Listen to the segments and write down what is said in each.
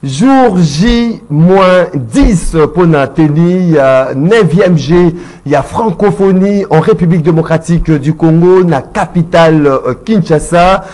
Jour J-10 pour la tenue, il y a 9e G, il y a francophonie en République démocratique du Congo, la capitale Kinshasa.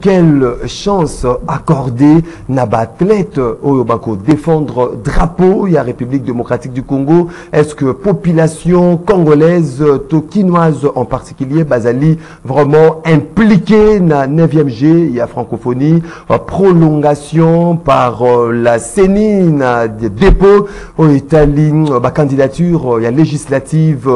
Quelle chance accordée na athlète au défendre drapeau, il y a République démocratique du Congo. Est-ce que population congolaise, tokinoise en particulier, Bazali vraiment impliquée na 9e G, il y a francophonie, prolongation par la CENI des dépôts au Italie, ma candidature, il y a législative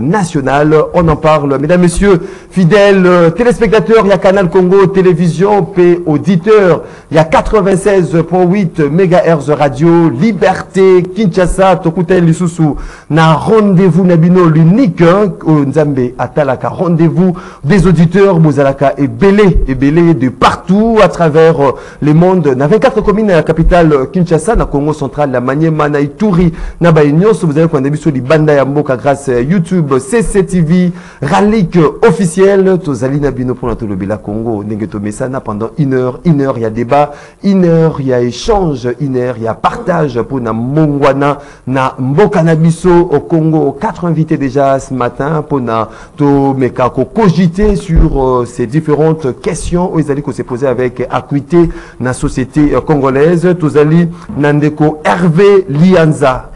nationale. On en parle, mesdames, messieurs, fidèles téléspectateurs, il y a Canal Congo Télévision, P auditeurs, il y a 96.8 MHz radio, Liberté, Kinshasa, Tokutel Lisusu, na rendez-vous Nabino, l'unique, au Nzambe, Atalaka, rendez-vous des auditeurs, Mozalaka et Belé de partout à travers le monde. Na 24 communes à la capitale Kinshasa, na Congo central, la Maniema, na Ituri, na Baïnyos, vous avez qu'on sur les Banda Yamboka grâce à YouTube, CCTV, Ralik officiel, Tozali Nabino pour notre Lobela Congo, Nengeto Mesana pendant une heure, il y a débat, une heure, il y a échange, une heure, il y a partage pour na Mongwana, na Mboka Nabiso au Congo, 4 invités déjà ce matin pour na to Mekako cogiter sur ces différentes questions où ils allaient se poser avec acuité na société congolaise. Tozali Nandeko Hervé Lianza,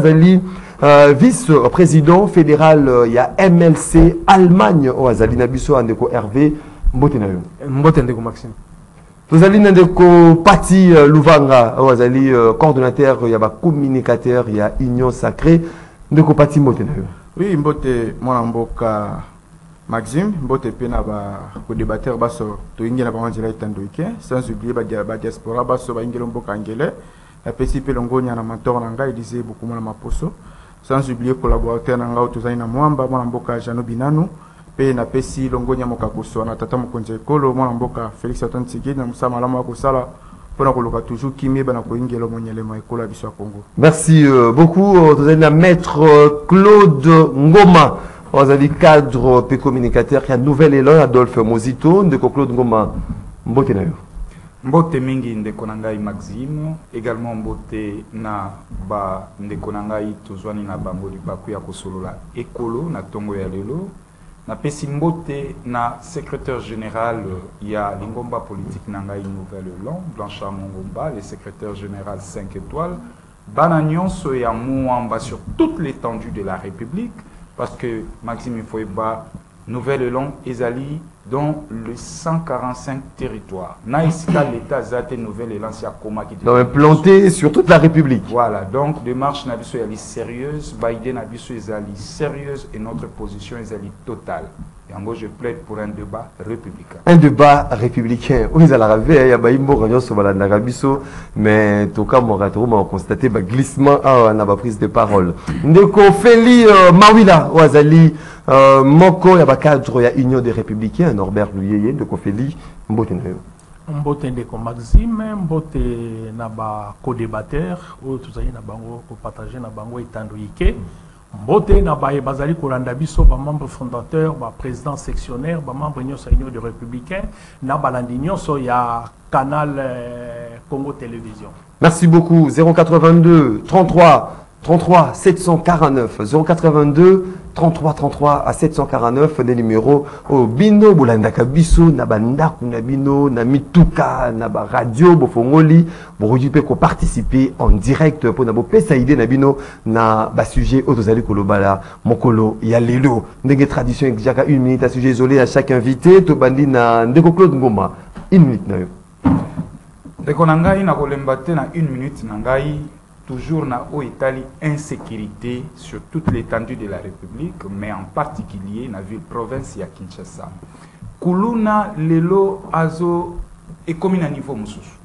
Zali vice-président fédéral, il y a MLC Allemagne au Azali Nabiso Andeko Hervé Mbotenayo. Mbotendeko Maxime. Tozali Nandeko Pati Louvanga au Azali coordonnateur, il y a communicateur, il y a Union Sacrée Ndeko Pati Mbotenayo. Oui, Mbote Mwanamboka Maxime, Mbote Pena ko débatteur baso to ingela ba wanjela itandoike sans oublier ba diaspora baso ba ingelo mboka angele la PCP longonya na mentor na ngai disait beaucoup na maposo sans oublier collaborateur na ngao to zaina mwamba mwana mboka Jano Binanu pe na pesi longonya mokakoso na tata mokonje kolo mwana mboka Félix Antoine Tshisekedi na musama la ko sala pona ko loka toujours kimé bana ko ingelo monyele ma ekola biso ya Congo. Merci beaucoup to zaina maître Claude Ngoma. Vous avez cadre et communicateur qui a nouvel élan Adolphe Mozito de Claude Ngoma Mbote nayo. Mbote mingi ndeko nangai Maxime, également mbote na ba ndeko nangai tozwani na bango libaku ya kosolola ekolo na tongo ya lelo. Na pesi mbote na secrétaire général ya lingomba politique nangai nouvel élan Blanchard Mongomba, le secrétaire général 5 étoiles. Bana nyonso ya muamba sur toute l'étendue de la République. Parce que Maxime Foyba, Nouvel Élan, Ezali, dans le 145 territoires. Naïsika, l'État Zate, Nouvel Élan, c'est à Koma qui est implanté sur toute la République. Voilà, donc démarche Nabiso est sérieuse, Biden Nabiso est sérieuse et notre position est totale. Et en gros, je plaide pour un débat républicain. Un débat républicain. Oui, ça l'a ravé, il y a Baïmbo, Ragnon, sur la Narabiso, mais tout cas, mon a constaté un glissement à la prise de parole. Ndeko Feli Mawila, Ouazali, Moko, il y a un cadre, il y a Union des Républicains, Norbert Luyeye, Ndeko Feli, Mbotenayo. Mbotendeko Maxime, Mbote Naba co-débatteur, ou tout ça, Nabango, pour partager Nabango et Tandoïke. Mbote na baye bazali kolanda biso ba membre fondateur, ba président sectionnaire, ba membre union des républicains, na balandi nyonso ya Canal Congo Télévision. Merci beaucoup. 082 33 33 749 082 33 33 à 749 des numéros au bino bolandaka biso na bandaku na bino na mituka na ba radio bofongoli borudipe ko participer en direct pour na bo pesa idée na bino na ba sujet otozali kolobala mokolo ya lelo ndenge tradition exaka 1 minute à sujet isolé à chaque invité to bandi na ndeko Claude Ngoma 1 minute na yo ndeko nangai na kolembate na 1 minute nangai toujours na o Italie insécurité sur toute l'étendue de la République, mais en particulier na ville province ya Kinshasa. Kuluna lelo azo et comme à niveau mususu.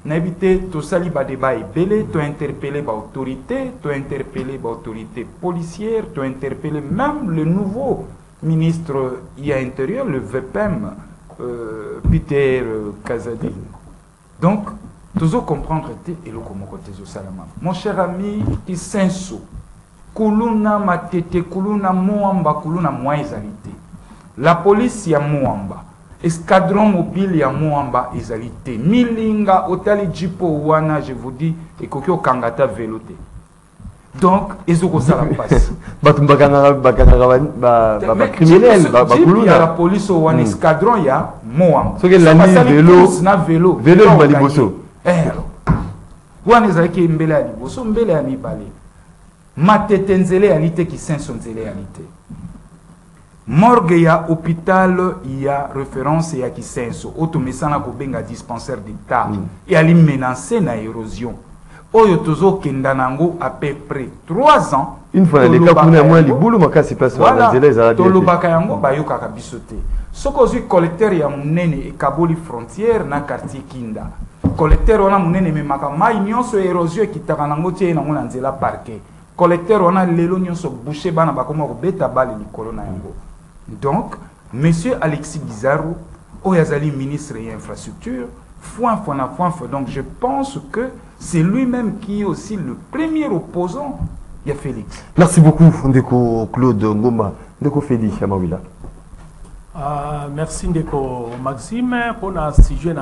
Na évité to sali ba débat belé, to interpeller ba autorité, to interpeller ba autorité policière, to interpeller même le nouveau ministre intérieur, le VPM, Peter Kazadi. Donc toujours comprendre et le salama. Mon cher ami, il s'inso. Kuluna matete, kuluna muamba, kuluna moizalité. La police y a muamba. escadron mobile ya Moamba ezalité milinga otali jipo wana je vous dis ekoki okangata vélo te donc ezoko sala passe bakangara criminel il y a la police au wana escadron ya Moamba so que la vélo na vélo baliboso wana ezalaki mbele ya liboso mbele ya mibale matete nzele ya lite ki senso nzele ya lite morgue ya hôpital ya référence ya Kisenso otomesana ko benga dispensaire d'état et ali menacé na érosion oyo tozo kenda nango à peu près 3 ans une fois les cas pour moi libulu makasi place na nzela ezala to lobaka yango bayoka ka bisote soko zui collecteur ya munene e kaboli frontière na quartier Kinda collecteur wana munene memaka mai nyonso érosion kitaka nango tie na ngona nzela parquet collecteur wana lelo nyonso boucher bana bakoma ko beta bali likolo na yango. Donc, monsieur Alexis Bizarro, Oyazali ministre et infrastructure, donc je pense que c'est lui-même qui est aussi le premier opposant. Il y a Félix. Merci beaucoup, Ndeko Claude Ngoma. Ndeko Félix Amawila. Merci Ndeko Maxime pour un sujet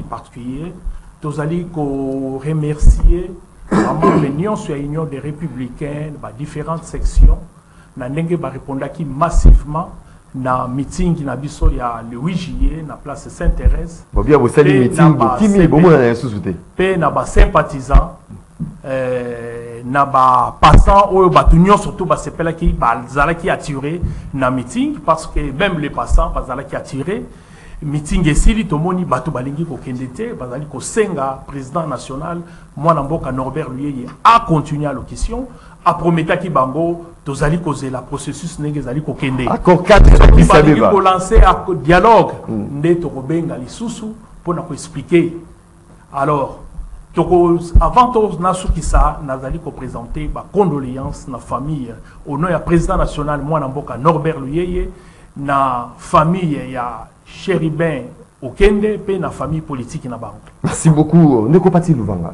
particulier. Nous allons remercier l'Union sur l'Union des Républicains, différentes sections. Nous allons répondre massivement. Na meeting na biso ya le 8 juillet na place Sainte-Thérèse. Bobia bo sali meeting kimi bomo na susute. Pe na ba sympathisants na ba passants oyo batunyo surtout ba sepela ki ba zala ki attiré na meeting parce que même les passants ba zala ki attiré meeting esili tomoni bato balingi ko kendete bazali ko senga président national mwana mboka Norbert Luyeye a continuer à l'occasion a promettre ki bango tozali causer la processus nenge zali ko kende accord 4 qui balingi ko lancer un dialogue nde to kobenga lisusu pour na ko expliquer alors toko avant tous na sukisa nazali ko présenter ba condoléances na famille au nom ya président national mwana mboka Norbert Luyeye na famille ya Chéribin Okende pe na famille politique na bango. Merci beaucoup Ndeko Pati Luvanga.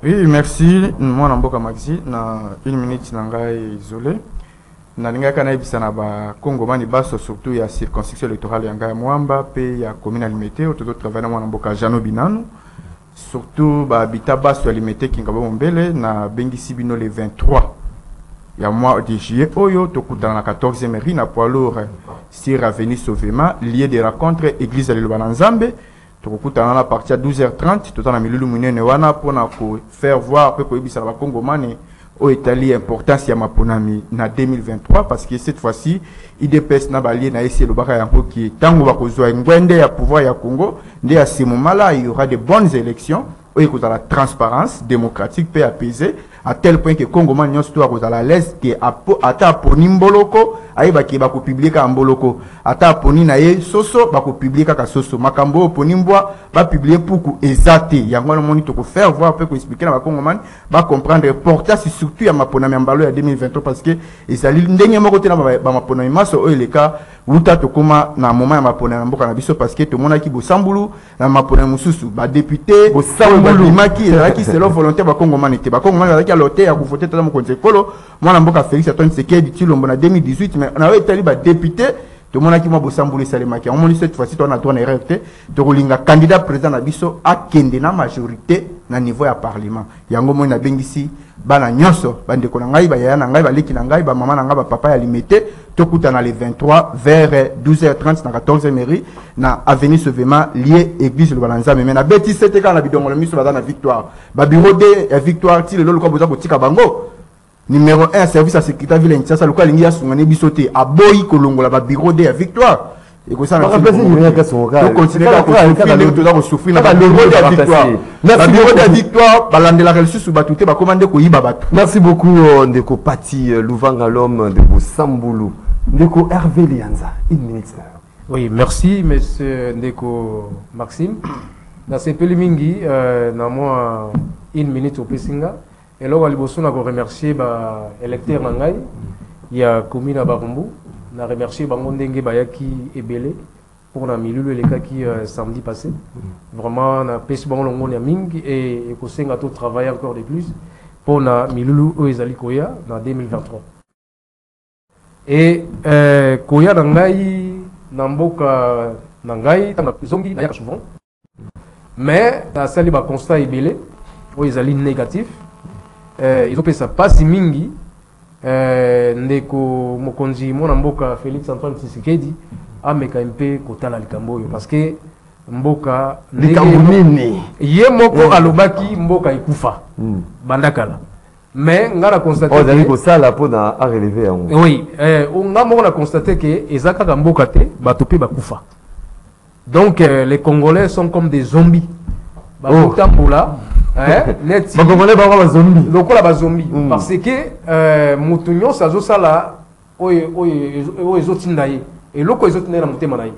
Oui, merci moi na mboka Maxi na 1 minute na ngai isolé. Na linga kana ibisa na ba Kongomani baso surtout ya circonscription électorale ya ngai Mwamba pe ya commune alimité au tout travail na moi na mboka Jano Binanu. Surtout ba habita baso alimité kingaba mbele na bengisi bino le 23. Il y a mois de juillet, Oyo, Tokutana na 14e mairie, na poids lourd, sur Avenue Sauvema, lieu de rencontre, église de l'Ubananzambe. Tokutana à partir de 12h30, tout en milieu munene wana pour faire voir que Koibisa la Congomane au Italie importance ya maponami na 2023 parce que cette fois-ci IDPS na balié na essayer le baka yango qui tango ba kozwa ngwende ya pouvoir ya Congo, ndé à ce moment-là il y aura de bonnes élections. Il y a la transparence démocratique peut apaiser à tel point que Congo man surtout à la l'aise que ata poni mboloko aiba ki ba ko publier ka mboloko ata poni na ye soso ba ko publier ka soso makambo poni mbwa ba publier pour exact yango le moni to ko faire voir peut ko expliquer na ba Congo man ba comprendre portage surtout ya mapona mbalo ya 2023 parce que ezali ndenge moko te na ba mapona maso o le cas uta to koma na moment ya mapona mboka na biso parce que to mona ki bo sambulu na mapona mususu ba député bo sambulu maki ezalaki selon volonté ba Congo man te ba Congo man ezalaki loté ya kuvoter tata mo konsekolo mwana mboka Félix Antoine Tshisekedi Tshilombo na 2018 mais on avait tali ba député to mona ki mo bo sambulu salemaki on moni cette fois-ci to na droit na recte to kolinga candidat président na biso akende na majorité na niveau ya parlement yango mo na bengisi bana nyonso bande ko na ngai ba ya na ngai ba leki na ngai ba mama na ngai ba papa ya limité to kutana le 23 vers 12h30 na 14e mairie na avenue Sauvema lié église le Balanzame mais na beti c'était quand na bidongolo miso ba na victoire ba bureau de victoire ti le lolo ko boza ko tika bango numéro 1 service à sécurité ville Kinshasa le ko lingi ya sungane bisoté a boyi kolongola ba bureau de victoire et que ça na continuer à souffrir na bureau de victoire na bureau de victoire balandela reçu sous batouté ba commander ko yiba batu. Merci beaucoup Ndeko Pati Luvanga l'homme de Bosambulu. Ndeko Hervé Lianza 1 minute. Oui, merci monsieur Ndeko Maxime. Dans ce pays mingi na moi 1 minute au Pesinga et là liboso na ko remercier ba électeur na ngai ya commune à Barumbu. Na remercier bango ndenge bayaki ebele pour na milulu les cas qui samedi passé vraiment na pesi bango longo na mingi et ko senga to travailler encore de plus pour na milulu o ezali koya na 2023 et koya na ngai na mboka nangai tanga zongi na souvent mais na sali ba constat ibele o ezali négatif ils ont fait ça pas si mingi ndeko mokonzi mona mboka Félix Antoine Tshisekedi ameka mpe kotala likambo oyo parce que mboka likambo ye moko alobaki mboka ikufa bandakala mais ngala constater oh d'aller ça là pour à relever oui on a constaté que ezaka ka mboka te bato pe bakufa donc les Congolais sont comme des zombies bakotambola net Congolais ba zombies lokola ba zombies parce que mutu nyonso azosala oyo ezotinda ye eloko ezotinda na motema na ye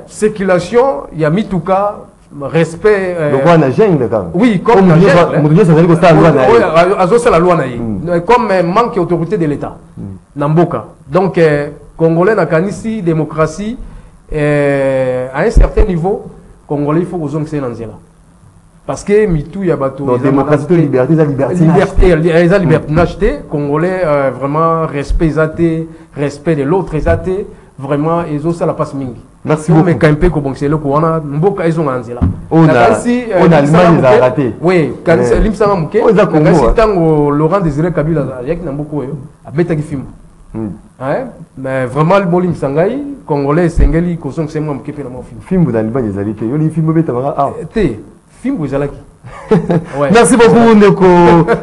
circulation ya mituka respect donc on a jungle quand oui comme la loi comme manque d'autorité de l'État Namboka donc Congolais na kanisi démocratie à un certain niveau Congolais il faut que zone c'est nanzela parce que mitou ya bato donc démocratie liberté la liberté Congolais vraiment respect zaté respect de l'autre zaté vraiment ils ont ça la passe mingi. Merci beaucoup. Mais quand peu bon c'est le quoi on a mboka ils ont anzela. On a Allemagne les a raté. Oui, quand c'est limsanga muke. On a Congo. Quand tango Laurent Désiré Kabila avec na mboko yo. Abeta ki film. Hein? Mais vraiment le bolim sangai congolais sengeli ko song c'est moi muke pe na mo film. Film dans Allemagne les a raté. Yo li film beta mara ah. Té film vous alaki. Ouais. Merci beaucoup Neko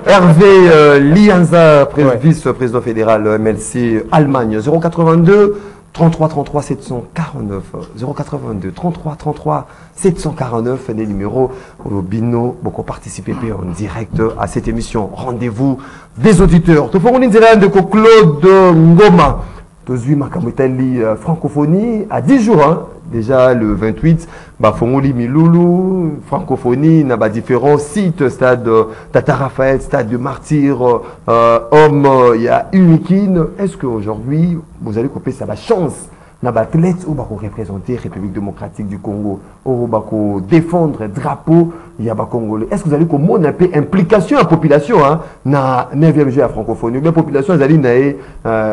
Hervé Lianza vice-président fédéral MLC Allemagne 082 33 33 749 082 33 33 749 les numéros au Bino beaucoup participer en direct à cette émission rendez-vous des auditeurs tout fond de Claude Ngoma tozui makamutali francophonie à 10 jours hein, déjà le 28 Bafongoli Miloulou francophonie na différents sites stade Tata Raphaël stade de Martyr homme il y a Unikin est-ce qu'aujourd'hui vous allez couper ça la chance na athlète ou bako représenter République démocratique du Congo ou bako défendre drapeau il y a ba Congolais est-ce que vous allez comme un peu implication à population hein na 9e jeu à francophonie mais population vous allez naé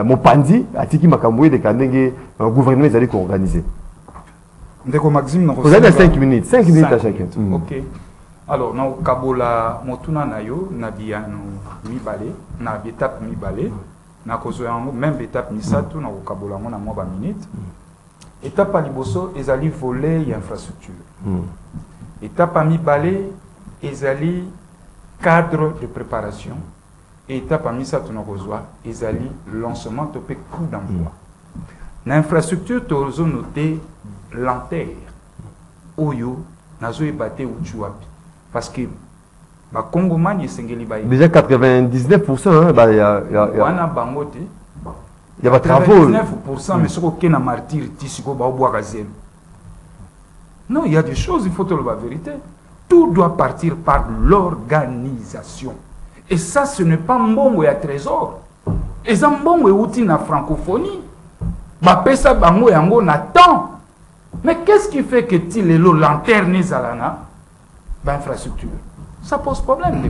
mopandi atiki makamboué de kanenge gouvernement vous allez organiser. Ndeko Maxime, vous avez 5 minutes à chacun. Ok. Alors, na kabola motuna na yo na biano mibale na étape mibale na kozo yango même étape misatu na kabola ngo na mwa minute. Étape à liboso ezali volet ya infrastructure. Étape mibale ezali cadre de préparation. Et étape misatu na kozwa ezali lancement topé coup d'envoi. L'infrastructure tozo noté lanterne oyo nazo ebate uchuapi parce que ba Congo man yesengeli ba déjà 99% hein bah il y a wana bangote il y a pas travaux 99% mais soko kena martyr tisiko ba obwa zéro. Non, il y a des choses il faut te le la vérité. Tout doit partir par l'organisation. Et ça ce n'est pas mbongo ya trésor. Et ça mbongo outil na francophonie. Ba pesa bango yango na temps. Mais qu'est-ce qui fait que il est lanterne zalana infrastructure ça pose problème de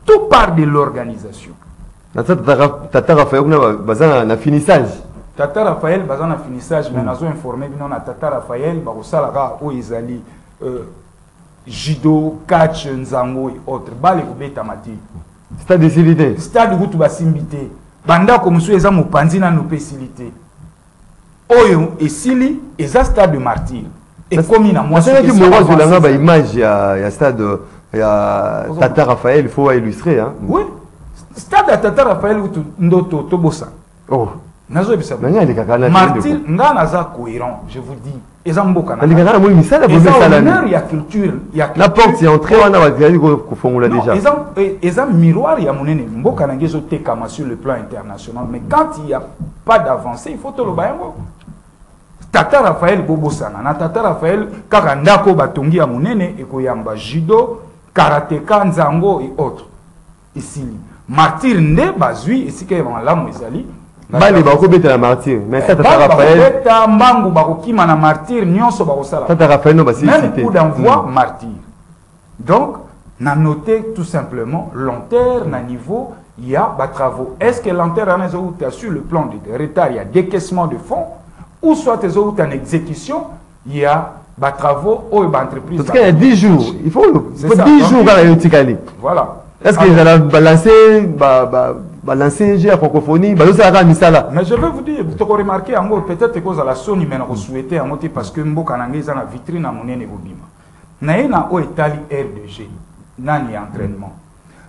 tout part de l'organisation. Tata Raphaël na finissage. Tata Raphaël bazana finissage mais nazo informé bino na Tata Raphaël ba kosalaka o ezali judo catch nzango et autres bale ko beta mati stade de civité stade gutu basimbité banda ko musu eza mopanzi na no facilité oyo esili eza stade de martyr et comme na moi c'est que moi je l'anga ba image ya stade ya Tata Raphaël il faut illustrer hein oui stade de Tata Raphaël ndoto tobosa oh nazo bisa martyr nga naza cohérent je vous dis eza mboka na ngana mo misala bo misala ya culture ya la porte est entrée wana ba ko fongola déjà eza miroir ya monene mboka na ngezo tekama sur le plan international mais quand il y a pas d'avancée il faut te le bayango. Tata Raphaël Bobosana na Tata Raphaël kaka ndako batongi ya monene ekoyamba judo karatéka nzango et autres ici martyr nde bazui esika ya malamu ezali bali bako beta la martyr mais Tata Raphaël beta mbangu bako kima na martyr nyonso bako sala Tata Raphaël no basi même coup d'envoi martyr donc na noter tout simplement lanterne na niveau il y a ba travaux est-ce que lanterne sur le plan de retard il y a décaissement de fonds ou soit tes autres en exécution il y a des travaux ou des entreprises. En tout cas, il y a 10 jours. Il faut 10 jours dans la Ticali. Voilà. Est-ce qu'ils allaient balancer la francophonie? Mais je veux vous dire, vous avez remarqué, peut-être que vous avez la Sony, mais vous souhaitez, parce que vous avez une vitrine à mon nez. Vous avez un état RDG, nani entraînement.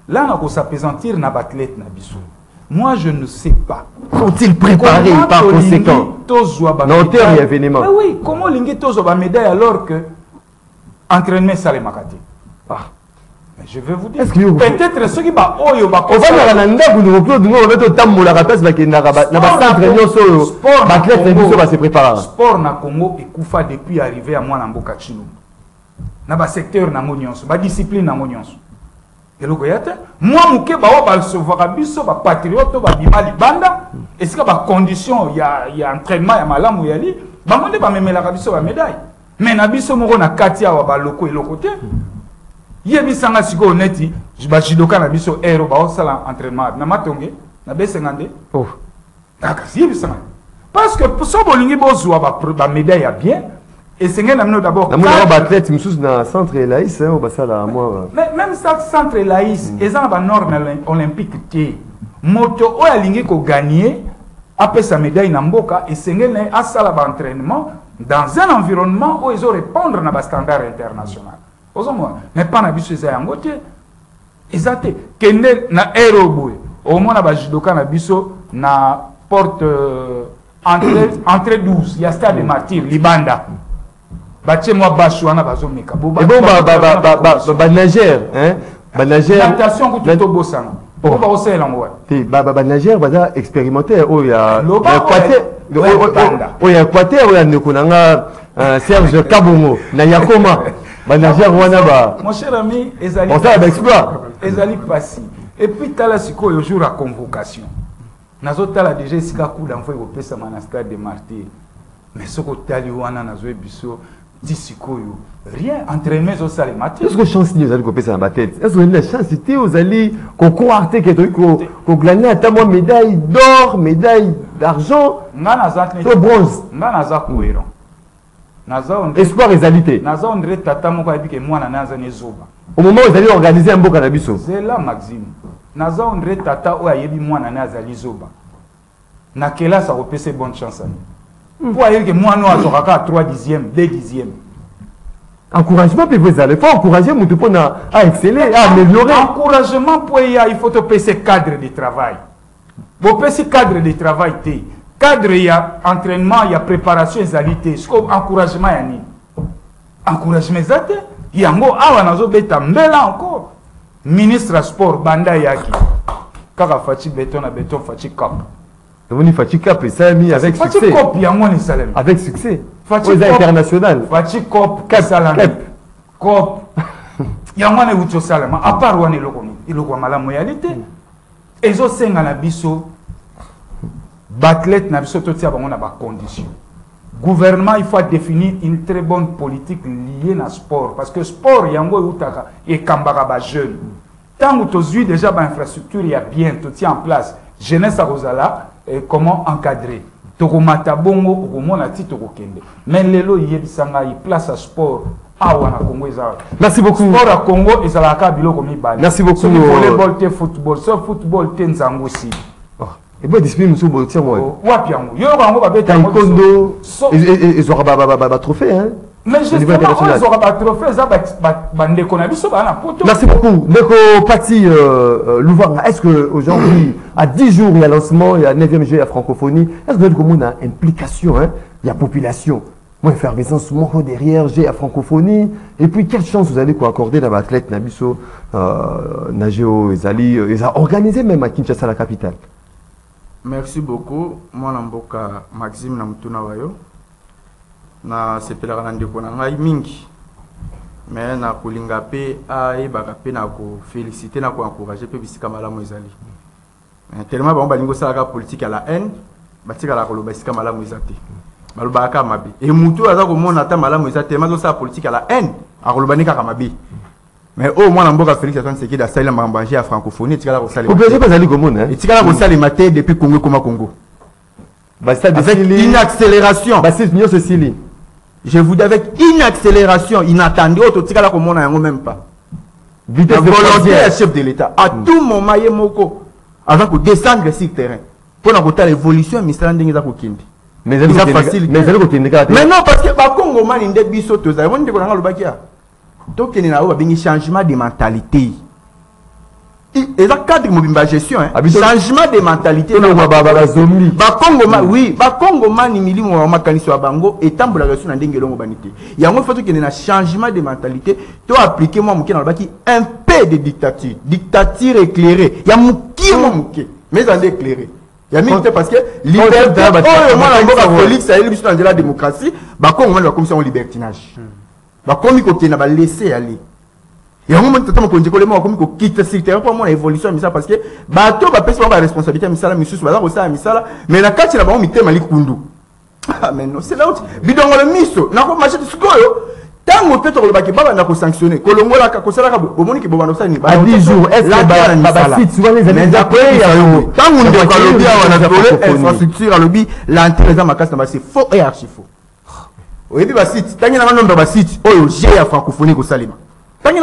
Là, on va s'apaisantir dans l'athlète. Moi, je ne sais pas. Sont-ils préparés par conséquent? Non, il y a événement. Mais oui, comment l'ingé tozo ba médaille alors que entraînement ça les makati? Mais je vais vous dire. Peut-être ceux qui ba oyo ba. On va dans la nda vous nous reprendre, on va mettre au tambour la place ba na ba centre nyoso sport athlète nyoso ba se préparer. Sport na Congo ekufa depuis arriver à moi na mboka chino. Na ba secteur na nyonso, ba discipline na nyonso. Et le goyate, moi mouké ba wa ba recevoir biso ba patriote ba bimali banda, est-ce que ba condition il y a entraînement ya malamu yali, ba monde ba memela biso ba médaille. Mais na biso moko na katia wa ba loko et lokote. Yebi sanga siko neti, ba jidoka na biso ero ba osala entraînement na matonge, na B50. Oh. Akasi yebi sanga. Parce que pour so bolingi bozwa ba médaille ya bien. Et c'est d'abord. La moindre athlète, je suis dans le centre Laïs, hein, mais même ça, centre Laïs, ils ont une norme olympique qui moto ou a ligné ko gagner après sa médaille namboka et c'est un sala d'entraînement dans un environnement où ils ont répondre à un standard international. Mais pas na biso za yango te. Ezate kende na aéroboy au moins na ba judoka na biso na porte entrée 12, il y a stade de martyrs Libanda. Batez-moi Bachouana Bazomeka. Et bon, nageur, hein? Natation que tu as beau sang. Pourquoi vous savez l'angoisse? Nageur, expérimenté. Oh, il y a Équateur, il y a Nekonanga, Serge Kabongo, Nayakoma. Nageur, Wanaba. Mon cher ami, Ezali. On s'est exploit. Ezali Passi. Et puis, tu as la psycho, il jour à convocation. Nazotala déjà, si tu as coup d'enfant, il faut faire un stade de martyrs. Mais ce que tu as dit, rien, entraînement au salaire. Est-ce que chance nous allons couper ça dans ma tête? Est-ce que la chance c'était aux alliés qu'on croit qu'on gagne à ta médaille d'or, médaille d'argent, de bronze. Espoir et égalité. Au moment où ils allaient organiser un beau cannabis. C'est là, Maxime. Naza André Tata ou ayebi mwana na azali zoba. Na kela ça repese bonne chance. Pour dire que moi, nous avons 3 dixièmes, 2 dixièmes. Encouragement, il faut encourager mon tout à exceller, à améliorer. Encouragement, il faut te payer cadre de travail. Pour payer cadre de travail, cadre, il y a entraînement, il y a préparation, il y a encouragement. Encouragement, il y a encore. Ministre sport, Banda Yaki. Kaka Fati béton à béton, Fati Cap. On y Fati Cap et ça a mis avec succès. Fati Cop, il y a moins de salaire. Avec succès. Fati international. Fati Cop, Cap Salami. Cop. Il y a moins de salaire. À part où on est le il est la moyalité. Et zo senga na biso. Batlet na biso tout ça, on a des conditions. Gouvernement, il faut définir une très bonne politique liée à sport. Parce que sport, il y a un peu et Kambara jeune. Tant que tu as déjà l'infrastructure, il y a bien, tout tient en place. Jeunesse à Rosala, comment encadrer. Tokomata bongo, okomona ti tokokende. Mais lelo yebisanga il place à sport. Awa na Congo ezala. Merci beaucoup. Sport à Congo ezala ka biloko mibale. Merci beaucoup. Volleyball te football, so football te nzango si. Et bien, discipline, monsieur Boltier, moi. Taekwondo, ils auront un trophée, hein. Mais justement, ils auront un trophée, merci beaucoup. Neko Pati Louvanga, est-ce qu'aujourd'hui, à 10 jours, il y a lancement, il y a 9e jeu à francophonie, est-ce que vous avez une implication, hein? Il y a population. Moi, faire présence moi derrière, j'ai à francophonie. Et puis, quelle chance vous allez accorder dans l'athlète Nabiso, Nageo, Ezali, ils ont organisé même à Kinshasa, la capitale. Merci beaucoup. Moi, Namboka Maxime Namtuna Wayo. Na sepelaka na ndeko na ngai mingi. Mais na kolinga pe ayebaka pe na ko féliciter na ko encourager pe bisika malamu ezali. Tellement ba balingo salaka politique à la haine, batika la koloba bisika malamu ezate. Balobaka mabe. Et mutu aza ko mona ta malamu ezate, mazo sa politique à la haine, a kolobani kaka mabe. Mais au moins Namboka Félix Antoine Tshisekedi a salé la mbangé à francophonie, tika la ko salé. Vous pouvez pas aller comme on hein. Et tika la ko salé maté depuis Congo comme Congo. Bah ça avec une accélération. Bah c'est mieux ceci. Je vous dis avec une accélération inattendue, autre tika la comme on même pas. Vitesse de volontaire chef de l'État. À tout moment, il y a moko avant que descendre sur le terrain. Pour avoir l'évolution, mais ça n'est pas kindi. Mais c'est facile. Mais c'est mais non, parce que par Congo man inde biso to za. On dit qu'on a le bakia. Donc il y a un changement de mentalité. Et ça cadre mobimba gestion changement de mentalité ba Congo man oui ba Congo man milimo wa makaniso bango etambola gestion na ndenge longo banité il y a un faut que y ait un changement de mentalité to appliquer moi muké na baki un peu de dictature éclairée il y a muké moi muké mais en éclairé il y a mis parce que liberté oh moi la mboka politique ça est dans la démocratie ba Congo man va comme ça en libertinage ba komi ko na ba laisser aller. Et on moment totalement qu'on dit que les mots comme qu'on quitte ce terrain pour moi l'évolution mais ça parce que bateau va passer par responsabilité mais ça la mission va ça mais ça mais la carte là-bas on met mali kundu ah mais non c'est là où bidon le miso na ko marché sikoyo tango peut to le baki baba na ko sanctionner kolongo la ko sala ka bo moni ki bo bano sani à 10 jours est-ce que baba site souvent les années après tango ndo ka lobby on a trouvé infrastructure à lobby l'entrée dans ma casse c'est faux et archi faux oui ba site tangi na nombre ba site oyo j'ai ya francophonie ko salima. Attends,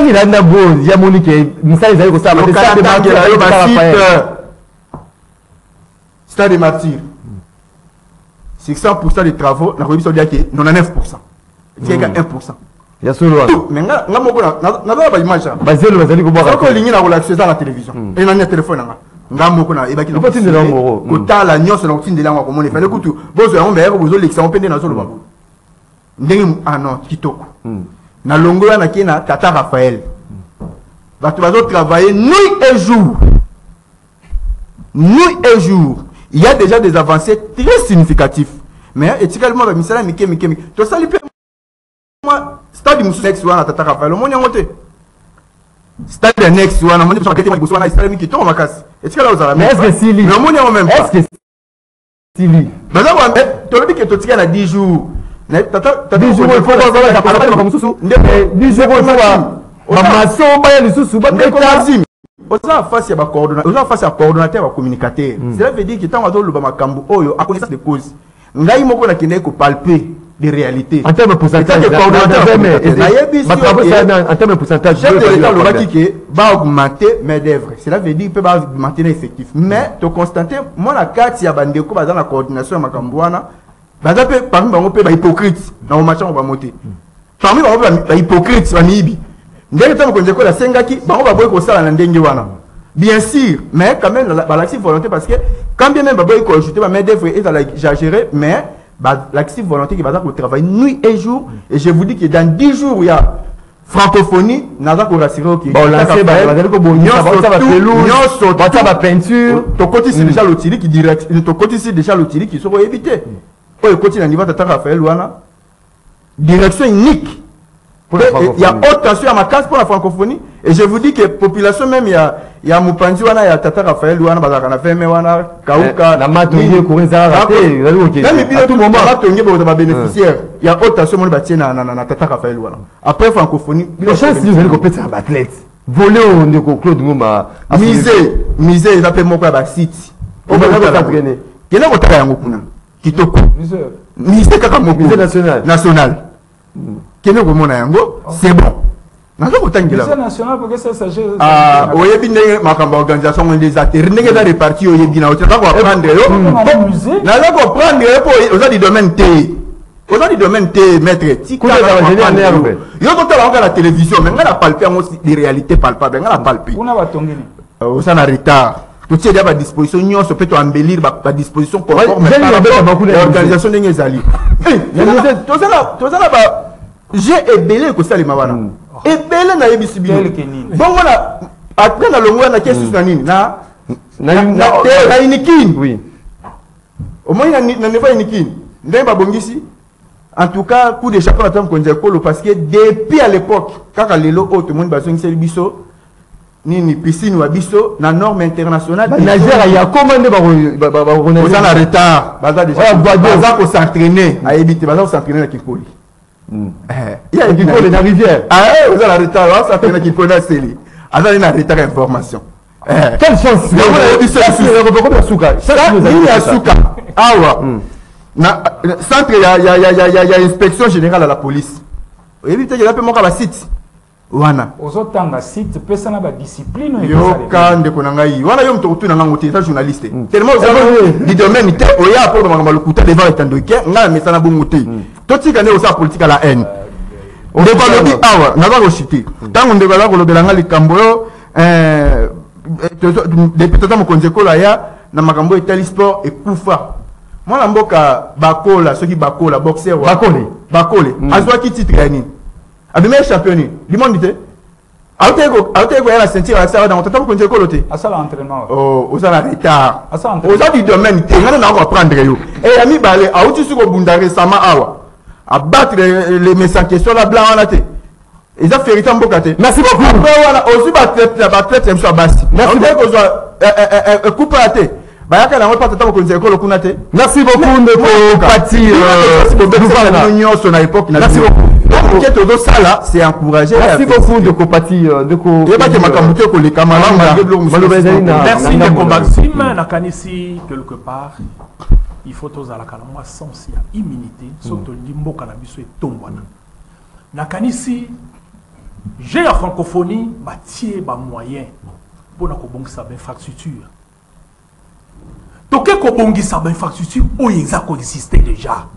il y a un beau, il y a Monique, Moussa, ils ont ça, Stade des Martyrs. C'est 100% des travaux, on a réussi à dire que 99%. Il y a 1%. Il y a solo. Mais on a pas d'image. Basé le basé, comment on a ligne à relaxer dans la télévision. Et on a un téléphone. On a un mot. Et bien, on a la nuance, on a un de langue. On a fait le coup. Vous avez un peu l'exemple de la zone. Ah non, Kitoko. Na longo na kina Tata Raphaël. Batu bazo travailler nuit et jour. Nuit et jour. Il y a déjà des avancées très significatives. Mais éthiquement ba misala mike. To sali pe moi stade musex wana Tata Raphaël. Mo nyangote. Stade next wana mo nyangote kete ma wana stade mike to makasi. Éthiquement ozala. Mais est-ce que Sili? Non mo nyango même pas. Est-ce que Sili? Baza wa to lobi ke to tika na 10 jours. Tata 10 jours il faut voir comme ça. 10 jours il faut maso ba les sous ba Mazim. Oza face ya ba coordonnateur, oza face ya coordonnateur wa communicateur. Cela veut dire que tant wazo luba makambo oyo a connaissance de cause. Ngai moko na kende ko palper des réalités. En termes de pourcentage, en termes de pourcentage, chef de l'État le qui va augmenter main d'œuvre. Cela veut dire peut va augmenter l'effectif. Mais to constater moi la carte ya bandeko ba dans la coordination ya makambo wana. Parmi les hypocrites, dans le match, on va monter. Parmi les hypocrites, on va mibi. Bien sûr, mais quand même, l'active volonté, parce que quand bien même, il faut ajouter ma main d'œuvre et exagérer, mais l'active volonté qui va travailler nuit et jour. Et je vous dis que dans 10 jours, il y a francophonie, n'a pas pour rassurer ok. Bon, là c'est ça va peinture. Ton côté c'est déjà l'outil qui direct. Ton côté c'est déjà l'outil qui sera évité. Oh, côté na niveau Tata Raphaël wana direction unique. Il y a haute tension à ma case pour la francophonie et je vous dis que population même il y a Mupanzi wana il y a Tata Raphaël wana bazaka na femme wana kauka na matongi kurinza raté même à tout moment matongi pour ba bénéficiaire il y a haute tension mon batie na Tata Raphaël wana après francophonie les chances si vous allez compétir à athlète voler au ndeko Claude Ngoma misé ils appellent mon ba site on va s'entraîner kena ko taka yango kuna kitoko ministère kaka moko national kene ko mona yango c'est bon nazo ko tangela ministère national pour que ça s'agisse ah oyebi ndenge makamba organisation des acteurs ndenge za réparti oyebi na otaka ko prendre yo na la ko prendre yo pour aux du domaine T aux du domaine T maître tika yo ko tala ko la télévision mais ngala palper yango des réalités palpables ngala palper una batongeni ça na retard. Tout ce qui est à disposition, nous peut embellir à disposition conforme à l'organisation de Ngezali. J'ai ébellé que ça les mavana. Ébellé na yebisibi. Bon voilà, après na longo na kesu na nini na inikin. Oui. Au moins na ne va inikin. Ndemba bongisi. En tout cas, coup de chapeau à temps qu'on dit parce que depuis à l'époque, quand lelo autre monde bazong c'est biso. Ni piscine ou abisso na norme internationale Nigeria ya commandé on a en retard baza ko s'entraîner à éviter baza ko s'entraîner na Kikoli il y a Kikoli na rivière on a en retard on s'entraîner na Kikoli na Seli azali na retard information quelle chance il y a suka awa na centre ya inspection générale à la police oyebi te ke pe moka ba site wana ozotanga site pesa na ba discipline yo kande ko ngai wana yo mto kutuna ngango te journaliste tellement du domaine te oya pour makambo lokuta devant etandoike nga mesa na bongo te totika ne osa politique à la haine on va le dire awa na ba rochité tango ndeko la ko lobela nga likambo yo depuis tata mokonzi kola ya na makambo etali sport ekufa mwana mboka bakola soki bakola boxer bakole azwaki titre ya nini abimé champion du monde te auteko ya la ceinture ya sara dans tata mokonzi kola te asala entraînement oh osala retard oza du domaine te ngana na ko apprendre yo et ami balé auti suko bunda récemment awa abattre les messages question la blanc wana te ils ont fait mboka te merci beaucoup voilà aussi battre mso basi merci beaucoup zo coupe raté bayaka na pas tata mokonzi ekolo kuna te merci beaucoup ndeko Pati nyonso na époque na merci beaucoup que todo sala c'est encourager merci beaucoup ndeko Pati ndeko yeba ke makambo te ko leka malanga merci ndeko Maxime na kanisi quelque part il faut tous à la calme sens ya immunité surtout limboka na biso etombwana na kanisi j'ai la francophonie batie ba moyen pour na kobongisa ba infrastructure toke kobongisa ba infrastructure oyo eza ko exister déjà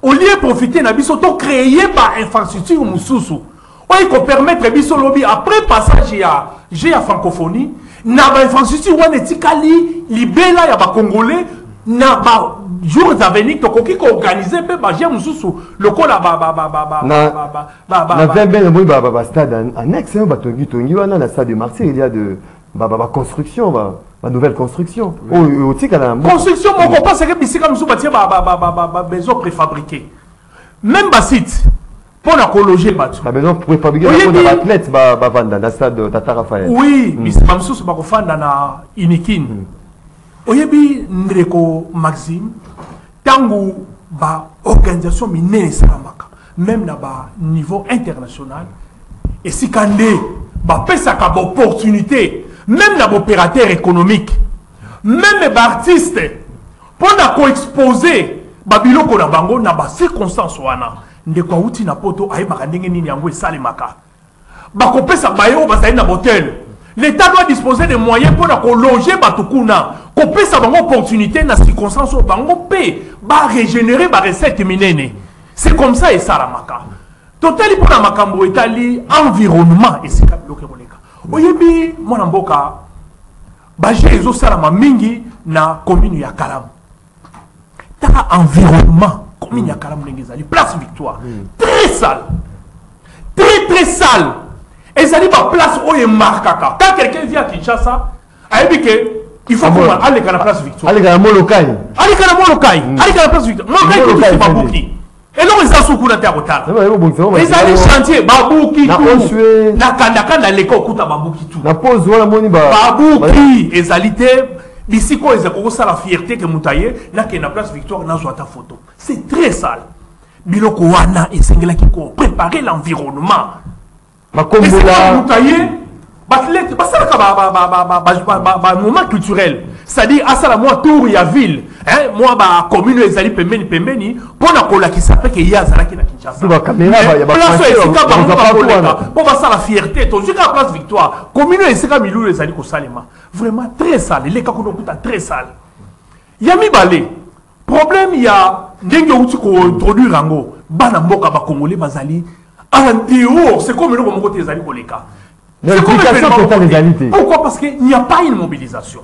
au lieu profiter na biso to créer ba infrastructure mususu oyo ko permettre biso lobby après passage ya j'ai la francophonie na ba infrastructure wana etikali libela ya ba congolais na ba jours à venir tokoki ko organiser pe ba j'ai mususu lokola na vembe mo ba stade annexe ba tongi wana na stade de Marseille il y a de construction ba nouvelle construction au tika na construction moko pas que bisika musu batie ba maison préfabriquée même ba site pour la loger batu la maison préfabriquée pour athlète ba vanda na stade Tata Raphaël oui bisika musu ba ko fanda na Inikin oyebi ndreko Maxime tangu ba organisation minene salamaka même na ba niveau international et sikande ba pesa ka opportunité même na opérateur économique même ba artiste pour na ko exposer ba biloko na bango na ba circonstance wana ndeko uti na poto ayeba ndenge nini yango esalemaka ba ko pesa bayo ba na hotel. L'État doit disposer des moyens pour loger Batukuna, qu'on puisse avoir une opportunité dans les circonstances où on peut régénérer les recettes minérales. C'est comme ça et ça la maka. Total pour la makambo Italie environnement et c'est comme ça. Oyebi mon amboka, j'ai les autres salama mingi na commune ya Kalam. Ta environnement commune ya Kalam n'engezali place Victoire très sale, très sale. Et ça dit ma place où est marquaka. Quand quelqu'un vient à Kinshasa, il faut qu'on aille à la place Victoire. Allez à Molokai. Allez à Molokai. Allez à la place Victoire. Molokai c'est Babouki. Et là ils sont sur la terre au tal. Ils allaient chantier Babouki tout. Na kanda l'école kuta Babouki tout. La pause voilà moni Babouki etalité d'ici quoi ils ont ça la fierté que Moutaye là qui est na place Victoire na ta photo. C'est très sale. Biloko wana et singela qui ko préparer l'environnement. Moment culturel, c'est-à-dire à ça moi tour ya ville, hein, moi ba commune les ali pembeni pour la cola qui s'appelle que ya zala qui na Kinshasa. Pour ça la fierté, to jusqu'à place Victoire, commune les milou les ali ko salema. Vraiment très sale, les ka ko très sale. Yami balé. Problème il y a ndenge uti ko introduire rango, bana mboka ba congolais bazali en dehors, c'est comme le côté des Koleka. Pourquoi? Parce qu'il n'y a pas une mobilisation.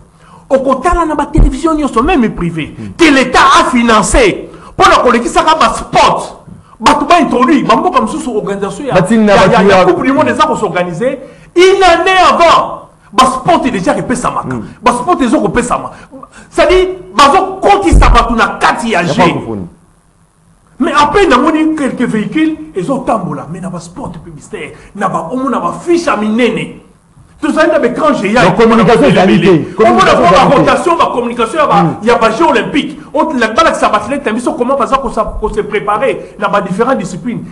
Au côté de la télévision, il y a même privé que l'État a financé pour la collecte, ça va spot. Batouba introduit, Bambo comme sous organisation, il y a beaucoup de monde des arts s'organiser. Une année avant, spot est déjà repé sa marque. Spot est repé sa marque. C'est-à-dire, Bazo Koti Sabatuna Kati Agé. Mais après, nous avons quelques véhicules, ils ont tambola, mais nous avons sport publicitaire, nous avons fiche à minene. Tout ça, nous avons écran géant. La communication est qualité. On va avoir la rotation, la communication, il y a des Jeux olympiques. La balle qui s'abattait, comment on s'est préparé dans différentes disciplines.